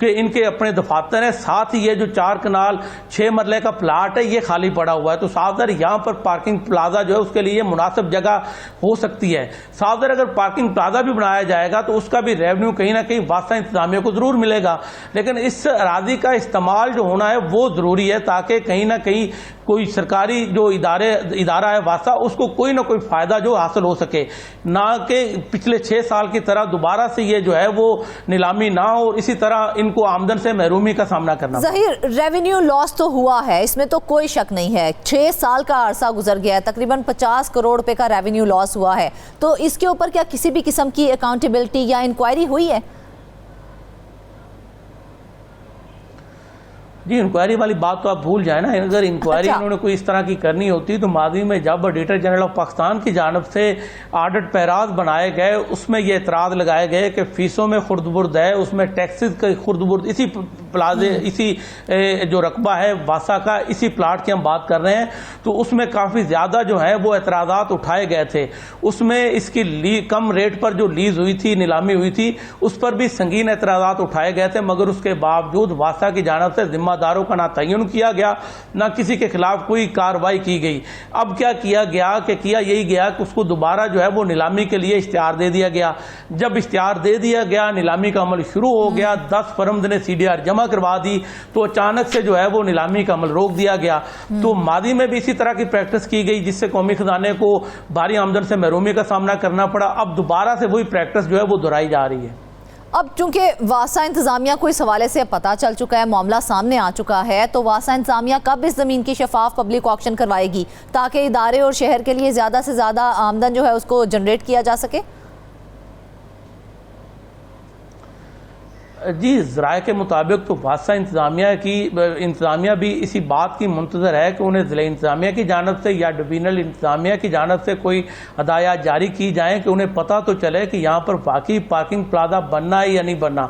कि इनके अपने दफातर हैं, साथ ही ये जो 4 कनाल 6 मरले का प्लाट है ये खाली पड़ा हुआ है। तो साफ ज़ाहिर यहाँ पर पार्किंग प्लाजा जो है उसके लिए मुनासिब जगह हो सकती है। साफ ज़ाहिर अगर पार्किंग प्लाजा भी बनाया जाएगा तो उसका भी रेवेन्यू कहीं ना कहीं वासा इंतजामिया को जरूर मिलेगा, लेकिन इस राजी का इस्तेमाल जो होना है वो जरूरी है ताकि कहीं ना कहीं कोई सरकारी जो इदारा है वासा उसको कोई ना कोई फायदा जो हासिल हो सके, ना कि पिछले 6 साल की तरह दोबारा से ये जो है वो नीलामी ना हो और इसी तरह इनको आमदन से महरूमी का सामना करना। ज़हीर, रेवेन्यू लॉस तो हुआ है, इसमें तो कोई शक नहीं है। 6 साल का अरसा गुजर गया है, तकरीबन 50 करोड़ रुपए का रेवेन्यू लॉस हुआ है, तो इसके ऊपर क्या किसी भी किस्म की अकाउंटेबिलिटी या इंक्वायरी हुई है? जी इंक्वायरी वाली बात तो आप भूल जाए ना, अगर इंक्वायरी उन्होंने कोई इस तरह की करनी होती तो माजी में जब ऑडिटर जनरल ऑफ पाकिस्तान की जानब से ऑडिट पैराज बनाए गए उसमें ये एतराज़ लगाए गए कि फीसों में खुर्द-बुर्द है, उसमें टैक्सेस का खुर्द-बुर्द, इसी प्लाजे इसी जो रकबा है वासा का इसी प्लाट की हम बात कर रहे हैं, तो उसमें काफ़ी ज़्यादा जो है वो एतराज़ात उठाए गए थे। उसमें इसकी कम रेट पर जो लीज हुई थी, नीलामी हुई थी, उस पर भी संगीन एतराज़ात उठाए गए थे, मगर उसके बावजूद वासा की जानब से जिम्मेदारों का ना तयन किया गया, ना किसी के खिलाफ कोई कार्रवाई की गई। अब क्या किया गया कि किया यही गया कि उसको दोबारा जो है वो नीलामी के लिए इश्तिहार दे दिया गया। जब इश्तिहार दे दिया गया, नीलामी का अमल शुरू हो गया, 10 फरमद ने CDR जमा करवा दी, तो अचानक से जो है वो नीलामी का अमल रोक दिया गया। तो मादी में भी इसी तरह की प्रैक्टिस की गई जिससे कौमी खजाने को भारी आमदन से महरूमी का सामना करना पड़ा। अब दोबारा से वही प्रैक्टिस जो है वो दोहराई जा रही है। अब चूंकि वासा इंतजामिया को इस हवाले से पता चल चुका है, मामला सामने आ चुका है, तो वासा इंतजामिया कब इस ज़मीन की शफाफ पब्लिक ऑक्शन करवाएगी ताकि इदारे और शहर के लिए ज़्यादा से ज़्यादा आमदन जो है उसको जनरेट किया जा सके? जी ज़राए के मुताबिक तो वासा इंतज़ामिया भी इसी बात की मुंतज़र है कि उन्हें ज़िला इंतज़ामिया की जानब से या डिवीजनल इंतज़ामिया की जानब से कोई हदायत जारी की जाए कि उन्हें पता तो चले कि यहाँ पर वाकई पार्किंग प्लाजा बनना है या नहीं बनना।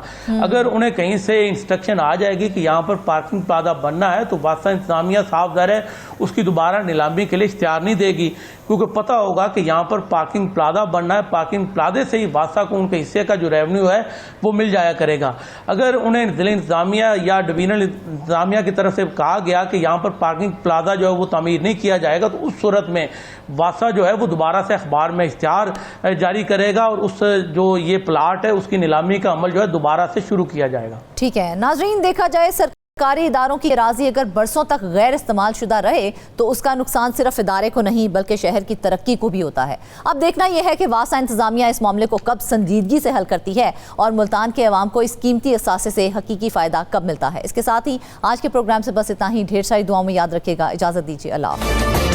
अगर उन्हें कहीं से इंस्ट्रक्शन आ जाएगी कि यहाँ पर पार्किंग प्लाजा बनना है तो वासा इंतज़ामिया साफ ज़ाहिर है उसकी दोबारा नीलामी के लिए इख्तियार नहीं देगी, क्योंकि पता होगा कि यहाँ पर पार्किंग प्लाजा बनना है, पार्किंग प्लाजे से ही वासा को उनके हिस्से का जो रेवेन्यू है वो मिल जाया करेगा। अगर उन्हें जिला इंतजामिया या डिवीजनल इंतजामिया की तरफ से कहा गया कि यहाँ पर पार्किंग प्लाजा जो है वो तामीर नहीं किया जाएगा तो उस सूरत में वासा जो है वो दोबारा से अखबार में इश्तिहार जारी करेगा और उस जो ये प्लाट है उसकी नीलामी का अमल जो है दोबारा से शुरू किया जाएगा। ठीक है नाज़रीन, देखा जाए सरकारी इदारों की अराजी अगर बरसों तक गैर इस्तेमाल शुदा रहे तो उसका नुकसान सिर्फ इदारे को नहीं बल्कि शहर की तरक्की को भी होता है। अब देखना यह है कि वासा इंतजामिया इस मामले को कब संजीदगी से हल करती है और मुल्तान के अवाम को इस कीमती असासे से हकीकी फ़ायदा कब मिलता है। इसके साथ ही आज के प्रोग्राम से बस इतना ही। ढेर सारी दुआओं में याद रखिएगा। इजाज़त दीजिए। अल्लाह हाफ़िज़।